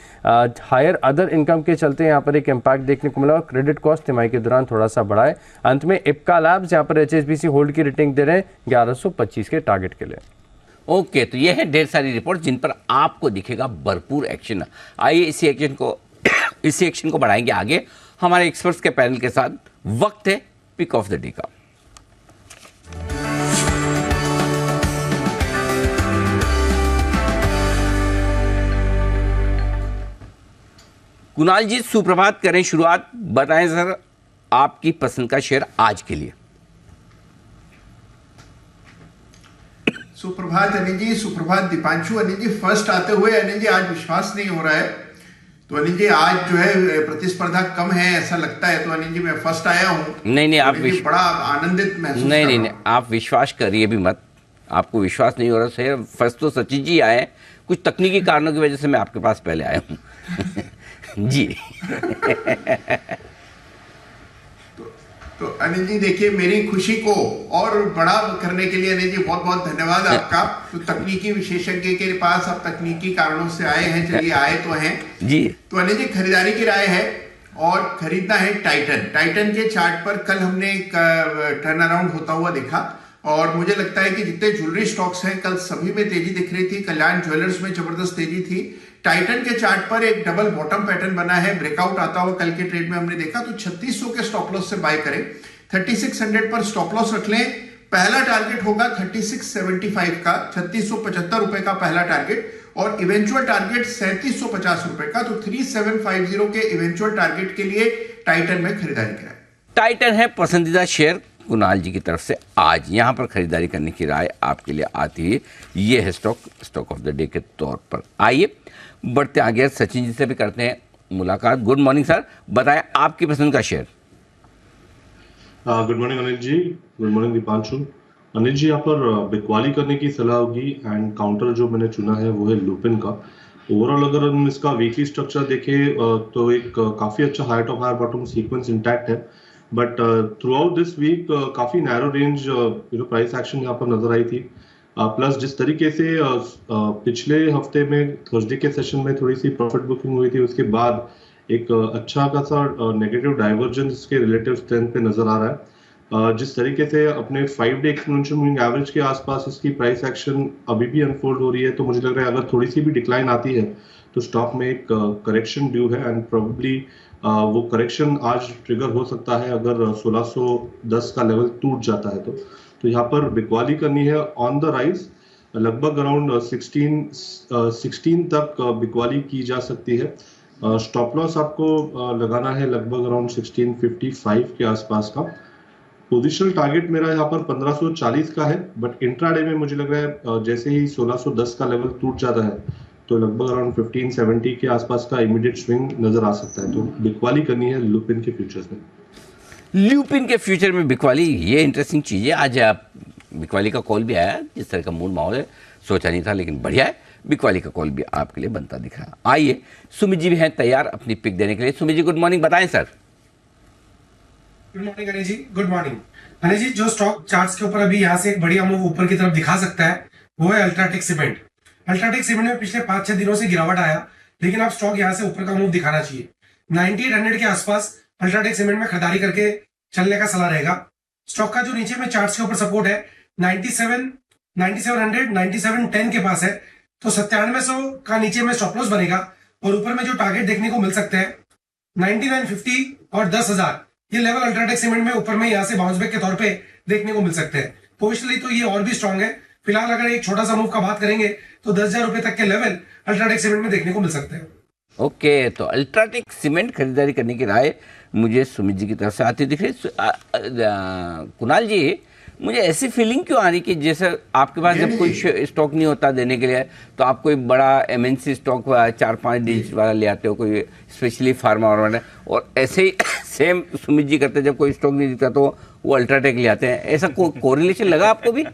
हायर अदर इनकम के चलते यहाँ पर एक इम्पैक्ट देखने को मिला और क्रेडिट कॉस्ट तिमाही के दौरान थोड़ा सा बढ़ा है। अंत में इप्का लैब्स यहाँ पर HSBC होल्ड की रेटिंग दे रहे हैं 1125 के टारगेट के लिए। ओके, तो ये है ढेर सारी रिपोर्ट जिन पर आपको दिखेगा भरपूर एक्शन। आइए इसी एक्शन को बढ़ाएंगे आगे हमारे एक्सपर्ट्स के पैनल के साथ। वक्त है पिक ऑफ द डे का। कुणाल जी, सुप्रभात, करें शुरुआत। बताएं सर आपकी पसंद का शेयर आज के लिए। सुप्रभात अनिल जी, सुप्रभात दीपांशु। अनिल जी फर्स्ट आते हुए अनिल जी आज विश्वास नहीं हो रहा है, तो अनिल जी आज जो है प्रतिस्पर्धा कम है ऐसा लगता है, तो अनिल जी मैं फर्स्ट आया हूँ। नहीं, आप बड़ा आनंदित महसूस नहीं, आप विश्वास करिए भी मत। आपको विश्वास नहीं हो रहा सही, फर्स्ट तो सचिन जी आए, कुछ तकनीकी कारणों की वजह से मैं आपके पास पहले आया हूँ। जी। तो अनिल जी देखिए, मेरी खुशी को और बड़ा करने के लिए अनिल जी बहुत बहुत धन्यवाद आपका। तो तकनीकी विशेषज्ञ के पास आप तकनीकी कारणों से आए हैं, चलिए आए तो हैं जी। तो अनिल जी खरीदारी की राय है और खरीदना है टाइटन के चार्ट पर कल हमने टर्न अराउंड होता हुआ देखा और मुझे लगता है कि जितने ज्वेलरी स्टॉक्स हैं कल सभी में तेजी दिख रही थी। कल्याण ज्वेलर्स में जबरदस्त तेजी थी। टाइटन के चार्ट पर एक डबल बॉटम पैटर्न बना है, ब्रेकआउट आता हुआ कल के ट्रेड में हमने देखा। तो 3600 के स्टॉप लॉस से बाय करें, 3600 पर स्टॉप लॉस रख लें। पहला टारगेट होगा 3675 का, 3675 रुपए का पहला टारगेट और इवेंचुअल टारगेट 3750 रुपए का। तो 3750 के इवेंचुअल टारगेट के लिए टाइटन में खरीदारी करें। टाइटन है पसंदीदा शेयर, कुणाल जी की तरफ से आज यहाँ पर खरीदारी करने की राय आपके लिए आती है। ये है स्टॉक ऑफ द डे के तौर पर। आइए बढ़ते आगे, सचिन जी से भी करते हैं मुलाकात। गुड मॉर्निंग सर, बताएं आपकी पसंद का share. Good morning Anil ji, good morning Deepanshu. Anil ji, यहाँ पर बिकवाली करने की सलाह होगी एंड काउंटर जो मैंने चुना है वो है लुपिन का। ओवरऑल अगर हम इसका वीकली स्ट्रक्चर देखें तो एक काफी अच्छा high top high bottom sequence intact है, but throughout this week काफी नैरो रेंज प्राइस एक्शन यहाँ पर नजर आई थी। प्लस जिस तरीके से पिछले हफ्ते में थर्सडे के सेशन में थोड़ी सी प्रॉफिट बुकिंग हुई थी, उसके बाद एक अच्छा खासा नेगेटिव डाइवर्जेंस के रिलेटिव स्ट्रेंथ पे नजर आ रहा है। जिस तरीके से अपने 5-डे एक्सपोनेंशियल मूविंग एवरेज के आसपास इसकी प्राइस एक्शन अभी भी अनफोल्ड हो रही है, तो मुझे लग रहा है अगर थोड़ी सी भी डिक्लाइन आती है तो स्टॉक में एक करेक्शन ड्यू है एंड प्रोबेबली वो करेक्शन आज ट्रिगर हो सकता है अगर 1610 का लेवल टूट जाता है तो यहाँ पर बिकवाली करनी है ऑन द राइज। लगभग अराउंड 16 तक बिकवाली की जा सकती है। स्टॉप लॉस आपको लगाना है लगभग अराउंड 1655 के आसपास का। पोजिशनल टारगेट मेरा यहाँ पर 1540 का है, बट इंट्राडे में मुझे लग रहा है जैसे ही 1610 का लेवल टूट जाता है तो लगभग अराउंड 1570 के आसपास का इमीडिएट स्विंग नजर आ सकता है। तो बिकवाली करनी है लुपिन के फ्यूचर्स में। ल्यूपिन के फ्यूचर में बिकवाली, ये इंटरेस्टिंग चीज़ है। आज आप बिकवाली का कॉल भी आया, जिस तरह का मूड माहौल है सोचा नहीं था, लेकिन बढ़िया है, बिकवाली का कॉल भी आपके लिए बनता दिख रहा है। आइए सुमित जी भी हैं तैयार अपनी पिक देने के लिए। सुमित जी गुड मॉर्निंग, बताएं sir. Good morning Anil ji, good morning Anil जी। जो स्टॉक चार्ट्स के ऊपर अभी यहाँ से एक बढ़िया मूव ऊपर की तरफ दिखा सकता है वो है अल्ट्राटेक सीमेंट। अल्ट्राटेक सीमेंट में पिछले 5-6 दिनों से गिरावट आया, लेकिन अब स्टॉक यहाँ से ऊपर का मूव दिखाना चाहिए। 9800 के आसपास अल्ट्राटेक सीमेंट में खरीदारी करके चलने का सलाह रहेगा। स्टॉक का जो नीचे में चार्ट्स के ऊपर सपोर्ट है 9700 9710 के पास है, तो 9700 का नीचे में स्टॉप लॉस बनेगा और ऊपर में जो टारगेट देखने को मिल सकते हैं 9950 और 10,000, ये लेवल अल्ट्राटेक सीमेंट में ऊपर में यहाँ से बाउंस बैक के तौर पे देखने को मिल सकते हैं। पोजिशनली तो ये और भी स्ट्रांग है। फिलहाल अगर एक छोटा सा मूव का बात करेंगे तो 10,000 रुपए तक के लेवल अल्ट्राटेक सीमेंट में देखने को मिल सकते हैं। ओके, तो अल्ट्राटेक सीमेंट खरीदारी करने की राय मुझे सुमित जी की तरफ से आती दिख रही। कुणाल जी, मुझे ऐसी फीलिंग क्यों आ रही कि जैसे आपके पास जब कोई स्टॉक नहीं होता देने के लिए तो आप कोई बड़ा एमएनसी स्टॉक 4-5 डिजिट वाला ले आते हो, कोई स्पेशली फार्मा वाला, और ऐसे ही सेम सुमित जी करते जब कोई स्टॉक नहीं दिखता तो वो अल्ट्राटेक ले आते हैं। ऐसा कोरिलेशन लगा आपको भी?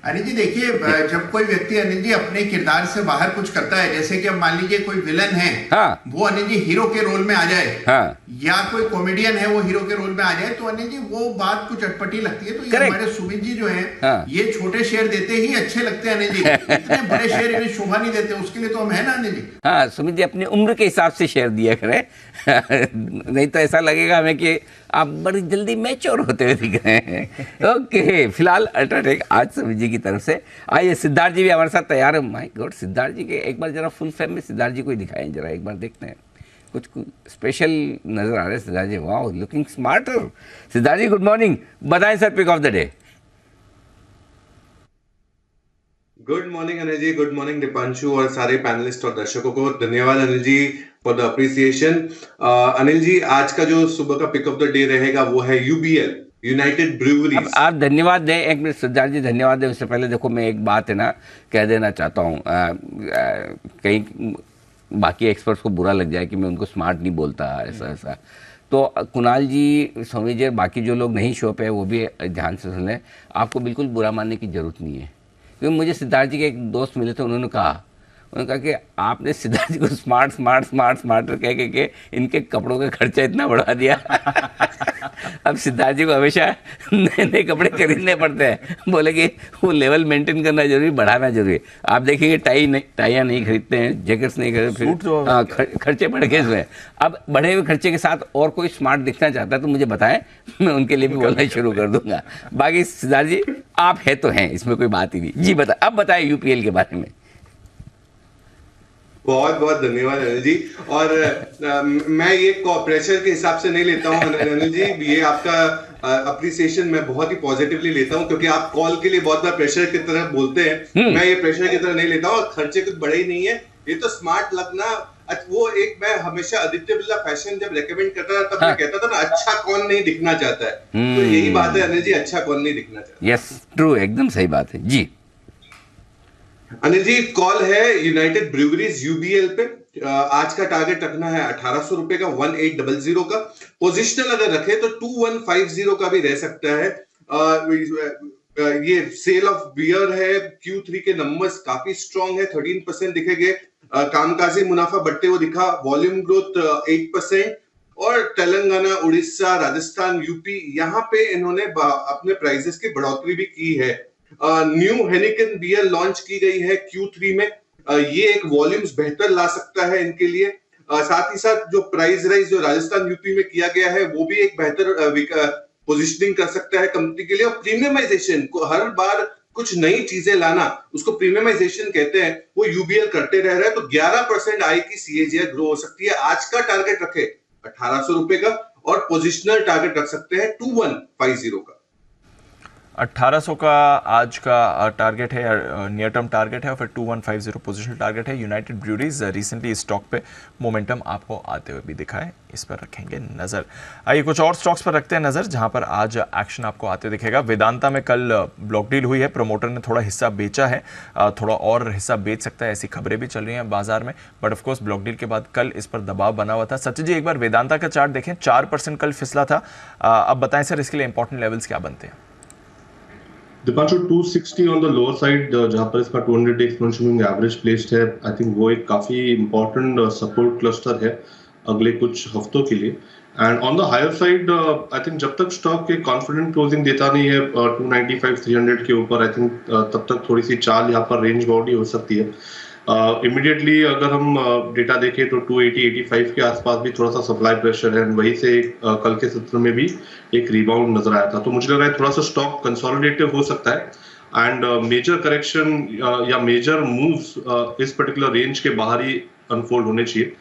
अनिल जी देखिए, जब कोई व्यक्ति अनिल जी अपने किरदार से बाहर कुछ करता है, जैसे कि अब मान लीजिए कोई विलन है, हाँ, वो अनिल जी हीरो के रोल में आ जाए, हाँ, या कोई कॉमेडियन है वो हीरो के रोल में आ जाए, तो अनिल जी वो बात कुछ अटपटी लगती है। तो ये हमारे सुमित जी जो हैं, हाँ, ये छोटे शेयर देते ही अच्छे लगते हैं अनिल जी। इतने बड़े शेयर इन्हें शोभा नहीं देते, उसके लिए तो हम है ना अनिल जी। हाँ, सुमित जी अपनी उम्र के हिसाब से शेयर दिया करें नहीं तो ऐसा लगेगा हमें कि आप बड़ी जल्दी मैच्योर होते हुए दिख रहे हैं। ओके, फिलहाल अल्ट्राटेक आज सुमित जी की तरफ से। आइए सिद्धार्थ जी भी हमारे साथ तैयार है। माय गॉड, सिद्धार्थ जी के एक बार जरा फुल फ्रेम में सिद्धार्थ जी को दिखाएं, जरा एक बार देखते हैं। कुछ स्पेशल नजर आ रहे हैं सिद्धार्थ जी। वाह, looking smarter. Siddharth ji good morning, बताएं sir pick of the day. Good morning Anil ji, good morning Deepanshu और सारे पैनलिस्ट और दर्शकों को धन्यवाद Anil ji for the appreciation. Anil ji, आज का जो सुबह का पिक ऑफ द डे रहेगा वो है यूबीएल, यूनाइटेड ब्रूवरीज। आप धन्यवाद दें, एक मिनट सिद्धार्थ जी धन्यवाद दें। उससे पहले देखो मैं एक बात है ना कह देना चाहता हूँ, कहीं बाकी एक्सपर्ट्स को बुरा लग जाए कि मैं उनको स्मार्ट नहीं बोलता ऐसा। तो कुणाल जी, स्वामी जी, बाकी जो लोग नहीं शो पे है वो भी ध्यान से सुन लें। आपको बिल्कुल बुरा मानने की जरूरत नहीं है, क्योंकि मुझे सिद्धार्थ जी के एक दोस्त मिले थे, उन्होंने कहा कि आपने सिद्धार्थ जी को स्मार्टर कह के इनके कपड़ों का खर्चा इतना बढ़ा दिया अब सिद्धार्थ जी को हमेशा नए नए कपड़े खरीदने पड़ते हैं। बोले कि वो लेवल मेंटेन करना जरूरी, बढ़ाना जरूरी। आप देखेंगे टाइयाँ नहीं खरीदते हैं, जैकेट्स नहीं खरीदते, फिर खर्चे बढ़ गए इसमें। अब बढ़े हुए खर्चे के साथ और कोई स्मार्ट दिखना चाहता है तो मुझे बताएं, मैं उनके लिए भी बोलना शुरू कर दूंगा। बाकी सिद्धार्थ जी आप है तो हैं, इसमें कोई बात ही नहीं। जी अब बताएं यूपीएल के बारे में। बहुत बहुत धन्यवाद अनिल जी। और मैं ये प्रेशर के हिसाब से नहीं लेता हूँ अनिल जी, ये आपका अप्रिसिएशन मैं बहुत ही पॉजिटिवली लेता हूँ, क्योंकि आप कॉल के लिए बहुत बार प्रेशर की तरह बोलते हैं। मैं ये प्रेशर की तरह नहीं लेता हूँ, और खर्चे कुछ बड़े ही नहीं है। ये तो स्मार्ट लगना वो एक मैं हमेशा आदित्य बिरला फैशन जब रेकमेंड करता था तब मैं कहता था ना, अच्छा कौन नहीं दिखना चाहता है। तो यही बात है अनिल जी, अच्छा कौन नहीं दिखना चाहता। यस ट्रू, एकदम सही बात है जी। अनिल जी कॉल है यूनाइटेड ब्रूवरीज यूबीएल पे। आज का टारगेट रखना है 1800 रुपए का, 1800 का। पोजिशनल अगर रखे तो 2150 का भी रह सकता है। ये सेल ऑफ बियर है, Q3 के नंबर्स काफी स्ट्रॉन्ग है, 13% दिखेंगे। कामकाजी मुनाफा बढ़ते हुए दिखा, वॉल्यूम ग्रोथ 8%। और तेलंगाना, उड़ीसा, राजस्थान, यूपी यहाँ पे इन्होंने अपने प्राइसेस की बढ़ोतरी भी की है। न्यू हेनिकन बियर लॉन्च की गई है Q3 में, ये एक वॉल्यूम्स बेहतर ला सकता है इनके लिए। साथ ही साथ जो प्राइस राइज जो राजस्थान यूपी में किया गया है वो भी एक बेहतर पोजिशनिंग कर सकता है कंपनी के लिए। और प्रीमियमाइजेशन को हर बार कुछ नई चीजें लाना, उसको प्रीमियमाइजेशन कहते हैं, वो यूबीएल करते रह रहे हैं। तो 11% आय की सीएजीआर ग्रो हो सकती है। आज का टारगेट रखे 1800 रुपए का और पोजिशनल टारगेट रख सकते हैं 2150 का। 1800 का आज का टारगेट है, नियर टर्म टारगेट है, और फिर 2150 पोजिशनल टारगेट है। यूनाइटेड ब्रूवरीज रिसेंटली स्टॉक पे मोमेंटम आपको आते हुए भी दिखा है, इस पर रखेंगे नजर। आइए कुछ और स्टॉक्स पर रखते हैं नजर जहां पर आज एक्शन आपको आते दिखेगा। वेदांता में कल ब्लॉक डील हुई है, प्रमोटर ने थोड़ा हिस्सा बेचा है, थोड़ा और हिस्सा बेच सकता है, ऐसी खबरें भी चल रही हैं बाजार में। बट ऑफकोर्स ब्लॉक डील के बाद कल इस पर दबाव बना हुआ था। सचिन जी एक बार वेदांता का चार्ट देखें, 4% कल फिसला था। अब बताएं सर इसके लिए इंपॉर्टेंट लेवल्स क्या बनते हैं? Deepanshu 260 on the lower side, जहां पर इसका 200 day exponential moving average placed है, आई थिंक वो एक काफी इंपॉर्टेंट सपोर्ट क्लस्टर है अगले कुछ हफ्तों के लिए। And on the higher side I think जब तक स्टॉक एक कॉन्फिडेंट क्लोजिंग देता नहीं है 295-300 के ऊपर, आई थिंक तब तक थोड़ी सी चाल यहाँ पर रेंज बाउंड ही हो सकती है। इमीडिएटली अगर हम डेटा देखें तो 280-85 के आसपास भी थोड़ा सा सप्लाई प्रेशर है, वहीं से कल के सत्र में भी एक रिबाउंड नजर आया था। तो मुझे लग रहा है थोड़ा सा स्टॉक कंसोलिडेटिव हो सकता है एंड मेजर करेक्शन या मेजर मूव्स इस पर्टिकुलर रेंज के बाहर ही अनफोल्ड होने चाहिए।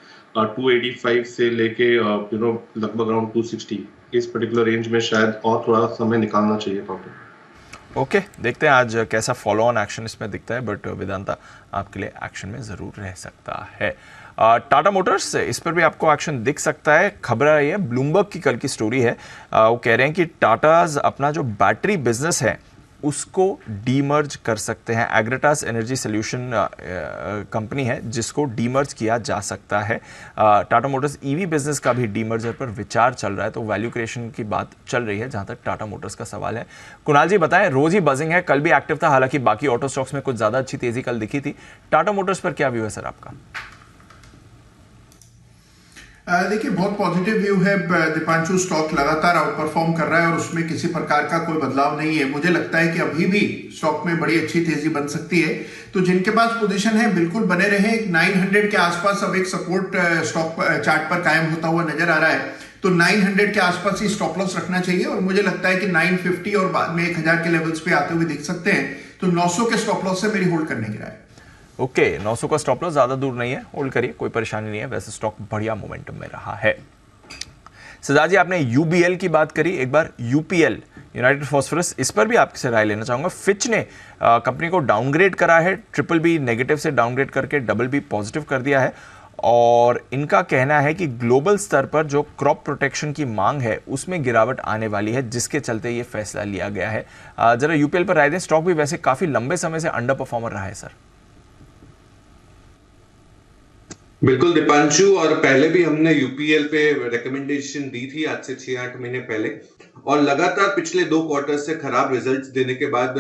285 से लेके लगभग अराउंड 260 इस पर्टिकुलर रेंज में शायद और थोड़ा समय निकालना चाहिए काउंटर। ओके, देखते हैं आज कैसा फॉलो ऑन एक्शन इसमें दिखता है, बट वेदांता आपके लिए एक्शन में ज़रूर रह सकता है। टाटा मोटर्स, इस पर भी आपको एक्शन दिख सकता है। खबर आई है, ब्लूमबर्ग की कल की स्टोरी है, वो कह रहे हैं कि टाटाज अपना जो बैटरी बिजनेस है उसको डीमर्ज कर सकते हैं। एग्रेटास एनर्जी सोल्यूशन कंपनी है जिसको डीमर्ज किया जा सकता है। टाटा मोटर्स ईवी बिजनेस का भी डीमर्जर पर विचार चल रहा है, तो वैल्यू क्रिएशन की बात चल रही है जहां तक टाटा मोटर्स का सवाल है। कुणाल जी बताएं, रोज ही बजिंग है, कल भी एक्टिव था, हालांकि बाकी ऑटो स्टॉक्स में कुछ ज्यादा अच्छी तेजी कल दिखी थी। टाटा मोटर्स पर क्या व्यू है सर आपका? देखिए बहुत पॉजिटिव व्यू है दीपांशु, स्टॉक लगातार आउट परफॉर्म कर रहा है और उसमें किसी प्रकार का कोई बदलाव नहीं है। मुझे लगता है कि अभी भी स्टॉक में बड़ी अच्छी तेजी बन सकती है। तो जिनके पास पोजीशन है बिल्कुल बने रहे। 900 के आसपास अब एक सपोर्ट स्टॉक चार्ट पर कायम होता हुआ नजर आ रहा है, तो 900 के आसपास ही स्टॉप लॉस रखना चाहिए। और मुझे लगता है कि 950 और बाद में 1000 के लेवल्स पे आते हुए दिख सकते हैं। तो 900 के स्टॉप लॉस से मेरी होल्ड करने की राय है। ओके, 900 का स्टॉप लॉस ज्यादा दूर नहीं है, होल्ड करिए, कोई परेशानी नहीं है। वैसे स्टॉक बढ़िया मोमेंटम में रहा है। सजा जी आपने यूबीएल की बात करी, एक बार यूपीएल यूनाइटेड फॉस्फोरस, इस पर भी आपसे राय लेना चाहूंगा। फिच ने कंपनी को डाउनग्रेड करा है, BBB नेगेटिव से डाउनग्रेड करके BB पॉजिटिव कर दिया है। और इनका कहना है कि ग्लोबल स्तर पर जो क्रॉप प्रोटेक्शन की मांग है उसमें गिरावट आने वाली है, जिसके चलते ये फैसला लिया गया है। जरा यूपीएल पर राय दें। स्टॉक भी वैसे काफी लंबे समय से अंडर परफॉर्मर रहा है सर। बिल्कुल दीपांशु, और पहले भी हमने यूपीएल पे रिकमेंडेशन दी थी आज से 6-8 महीने पहले, और लगातार पिछले 2 क्वार्टर से खराब रिजल्ट्स देने के बाद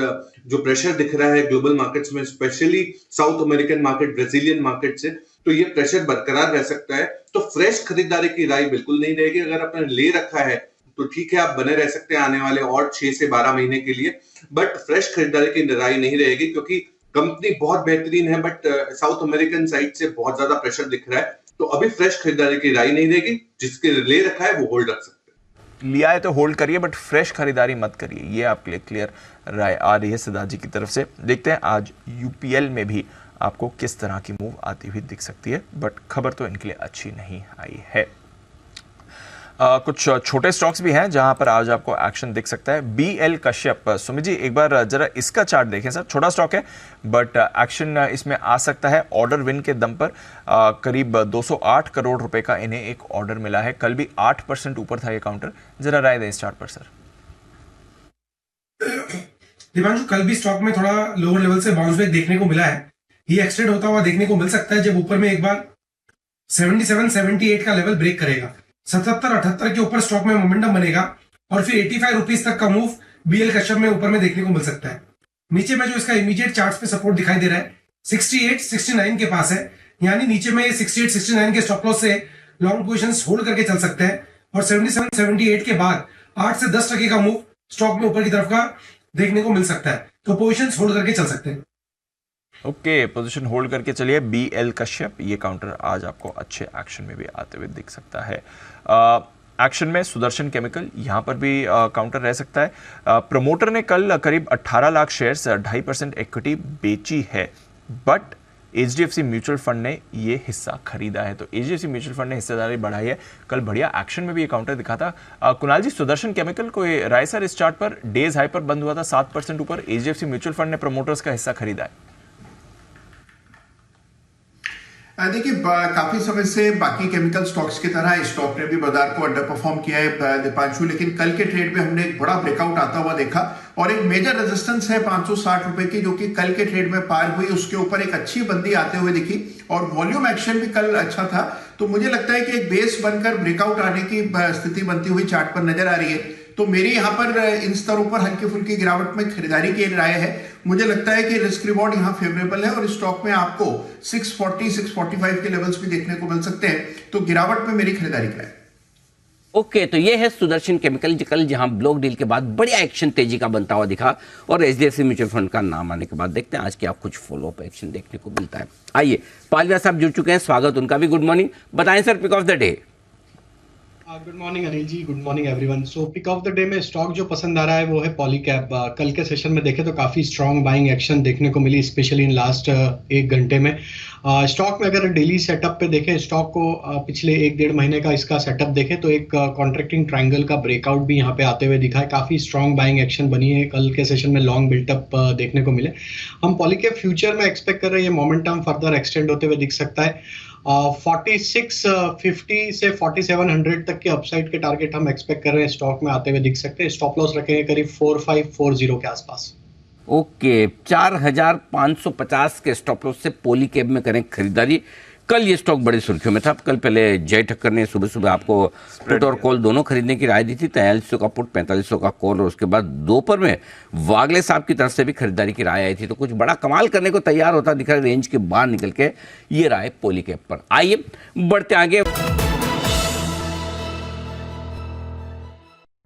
जो प्रेशर दिख रहा है ग्लोबल मार्केट्स में, specially south American market, Brazilian market से, तो ये प्रेशर बरकरार रह सकता है। तो फ्रेश खरीदारी की राय बिल्कुल नहीं रहेगी। अगर आपने ले रखा है तो ठीक है, आप बने रह सकते हैं आने वाले और 6 से 12 महीने के लिए, बट फ्रेश खरीदारी की राय नहीं रहेगी क्योंकि कंपनी बहुत बेहतरीन है, बट साउथ अमेरिकन साइड से बहुत ज्यादा प्रेशर दिख रहा है। तो अभी फ्रेश खरीदारी की राय नहीं रहेगी। जिसके ले रखा है वो होल्ड रख सकते हैं। लिया है तो होल्ड करिए, बट फ्रेश खरीदारी मत करिए, ये आपके लिए क्लियर राय आ रही है सिद्धार्थ जी की तरफ से। देखते हैं आज यूपीएल में भी आपको किस तरह की मूव आती हुई दिख सकती है, बट खबर तो इनके लिए अच्छी नहीं आई है। कुछ छोटे स्टॉक्स भी हैं जहां पर आज आपको एक्शन दिख सकता है। BL कश्यप, सुमित जी एक बार जरा इसका चार्ट देखें सर, छोटा स्टॉक है बट एक्शन इसमें आ सकता है ऑर्डर विन के दम पर। करीब 208 करोड़ रुपए का इन्हें एक ऑर्डर मिला है, कल भी 8% ऊपर था ये काउंटर। जरा राय दें इस चार्ट पर सर। दिवांशु, कल भी स्टॉक में थोड़ा लोअर लेवल से बाउंस बैक देखने को मिला है, ये एक्सटेंड होता हुआ देखने को मिल सकता है जब ऊपर में एक बार 77-78 का लेवल ब्रेक करेगा। 77-78 के ऊपर स्टॉक में मोमेंटम बनेगा और फिर 85 रुपीज तक का मूव BL कश्यप में ऊपर में देखने को मिल सकता है। नीचे में जो इसका इमीडिएट चार्ट्स पे सपोर्ट दिखाई दे रहा है 68-69 के पास है, यानी नीचे में 68-69 के स्टॉप लॉस से लॉन्ग पोजीशंस होल्ड करके चल सकते हैं और 77-78 के बाद 8 से 10% का मूव स्टॉक में ऊपर की तरफ का देखने को मिल सकता है, तो पोजीशंस होल्ड करके चल सकते हैं। ओके, पोजीशन होल्ड करके चलिए। BL कश्यप, ये काउंटर आज आपको अच्छे एक्शन में भी आते हुए दिख सकता है। एक्शन में सुदर्शन केमिकल, यहाँ पर भी काउंटर रह सकता है। प्रमोटर ने कल करीब 18 लाख शेयर्स 2.5% इक्विटी बेची है, बट HDFC म्यूचुअल फंड ने ये हिस्सा खरीदा है, तो HDFC म्यूचुअल फंड ने हिस्सेदारी बढ़ाई है। कल बढ़िया एक्शन में भी ये काउंटर दिखा था। कुणाल जी, सुदर्शन केमिकल को राय सर, इस चार्ट पर डेज हाई पर बंद हुआ था 7% ऊपर, HDFC म्यूचुअल फंड ने प्रमोटर्स का हिस्सा खरीदा है। देखिए, काफी समय से बाकी केमिकल स्टॉक्स की तरह इस स्टॉक ने भी बाजार को अंडर परफॉर्म किया है दीपांशु, लेकिन कल के ट्रेड में हमने एक बड़ा ब्रेकआउट आता हुआ देखा और एक मेजर रेजिस्टेंस है 560 रुपए की, जो कि कल के ट्रेड में पार हुई। उसके ऊपर एक अच्छी बंदी आते हुए दिखी और वॉल्यूम एक्शन भी कल अच्छा था, तो मुझे लगता है कि एक बेस बनकर ब्रेकआउट आने की स्थिति बनती हुई चार्ट पर नजर आ रही है। तो मेरी यहाँ पर इन स्तरों पर हल्की फुल्की गिरावट में खरीदारी की राय है। मुझे लगता है कि रिस्क रिवॉर्ड यहाँ फेवरेबल है और इस स्टॉक में आपको 640-645 के लेवल्स भी देखने को मिल सकते हैं, तो गिरावट में मेरी खरीदारी की राय। ओके, तो ये है सुदर्शन केमिकल कल जहां ब्लॉक डील के बाद बढ़िया एक्शन तेजी का बनता हुआ दिखा और HDFC म्यूचुअल फंड का नाम आने के बाद देखते हैं आज क्या कुछ फॉलोअप एक्शन देखने को मिलता है। आइए, पालविया साहब जुड़ चुके हैं, स्वागत उनका भी। गुड मॉर्निंग, बताएं sir pick of the day. Good morning Anil ji, good morning everyone. So pick of the day में स्टॉक जो पसंद आ रहा है वो है पॉलीकैब। कल के सेशन में देखें तो काफ़ी स्ट्रॉन्ग बाइंग एक्शन देखने को मिली, स्पेशली इन लास्ट 1 घंटे में। स्टॉक में अगर डेली सेटअप पे देखें स्टॉक को, पिछले 1-1.5 महीने का इसका सेटअप देखें तो एक कॉन्ट्रैक्टिंग ट्रायंगल का ब्रेकआउट भी यहाँ पे आते हुए दिखा है। काफ़ी स्ट्रॉन्ग बाइंग एक्शन बनी है, कल के सेशन में लॉन्ग बिल्टअप देखने को मिले। हम पॉलीकैब फ्यूचर में एक्सपेक्ट कर रहे हैं ये मोमेंटम फर्दर एक्सटेंड होते हुए दिख सकता है। 4650 से 4700 तक के अपसाइड के टारगेट हम एक्सपेक्ट कर रहे हैं स्टॉक में आते हुए दिख सकते हैं। स्टॉप लॉस रखेंगे करीब 4540 के आसपास। ओके, 4550 के स्टॉप लॉस से पॉलीकैब में करें खरीदारी। कल ये स्टॉक बड़ी सुर्खियों में था। कल पहले जय ठक्कर ने सुबह सुबह आपको पुट और कॉल दोनों खरीदने की राय दी थी, 4300 का पुट 4500 का कॉल, और उसके बाद दोपहर में वागले साहब की तरफ से भी खरीदारी की राय आई थी। तो कुछ बड़ा कमाल करने को तैयार होता दिखा रेंज के बाहर निकल के ये राय पॉलीकैब पर। आइए बढ़ते आगे।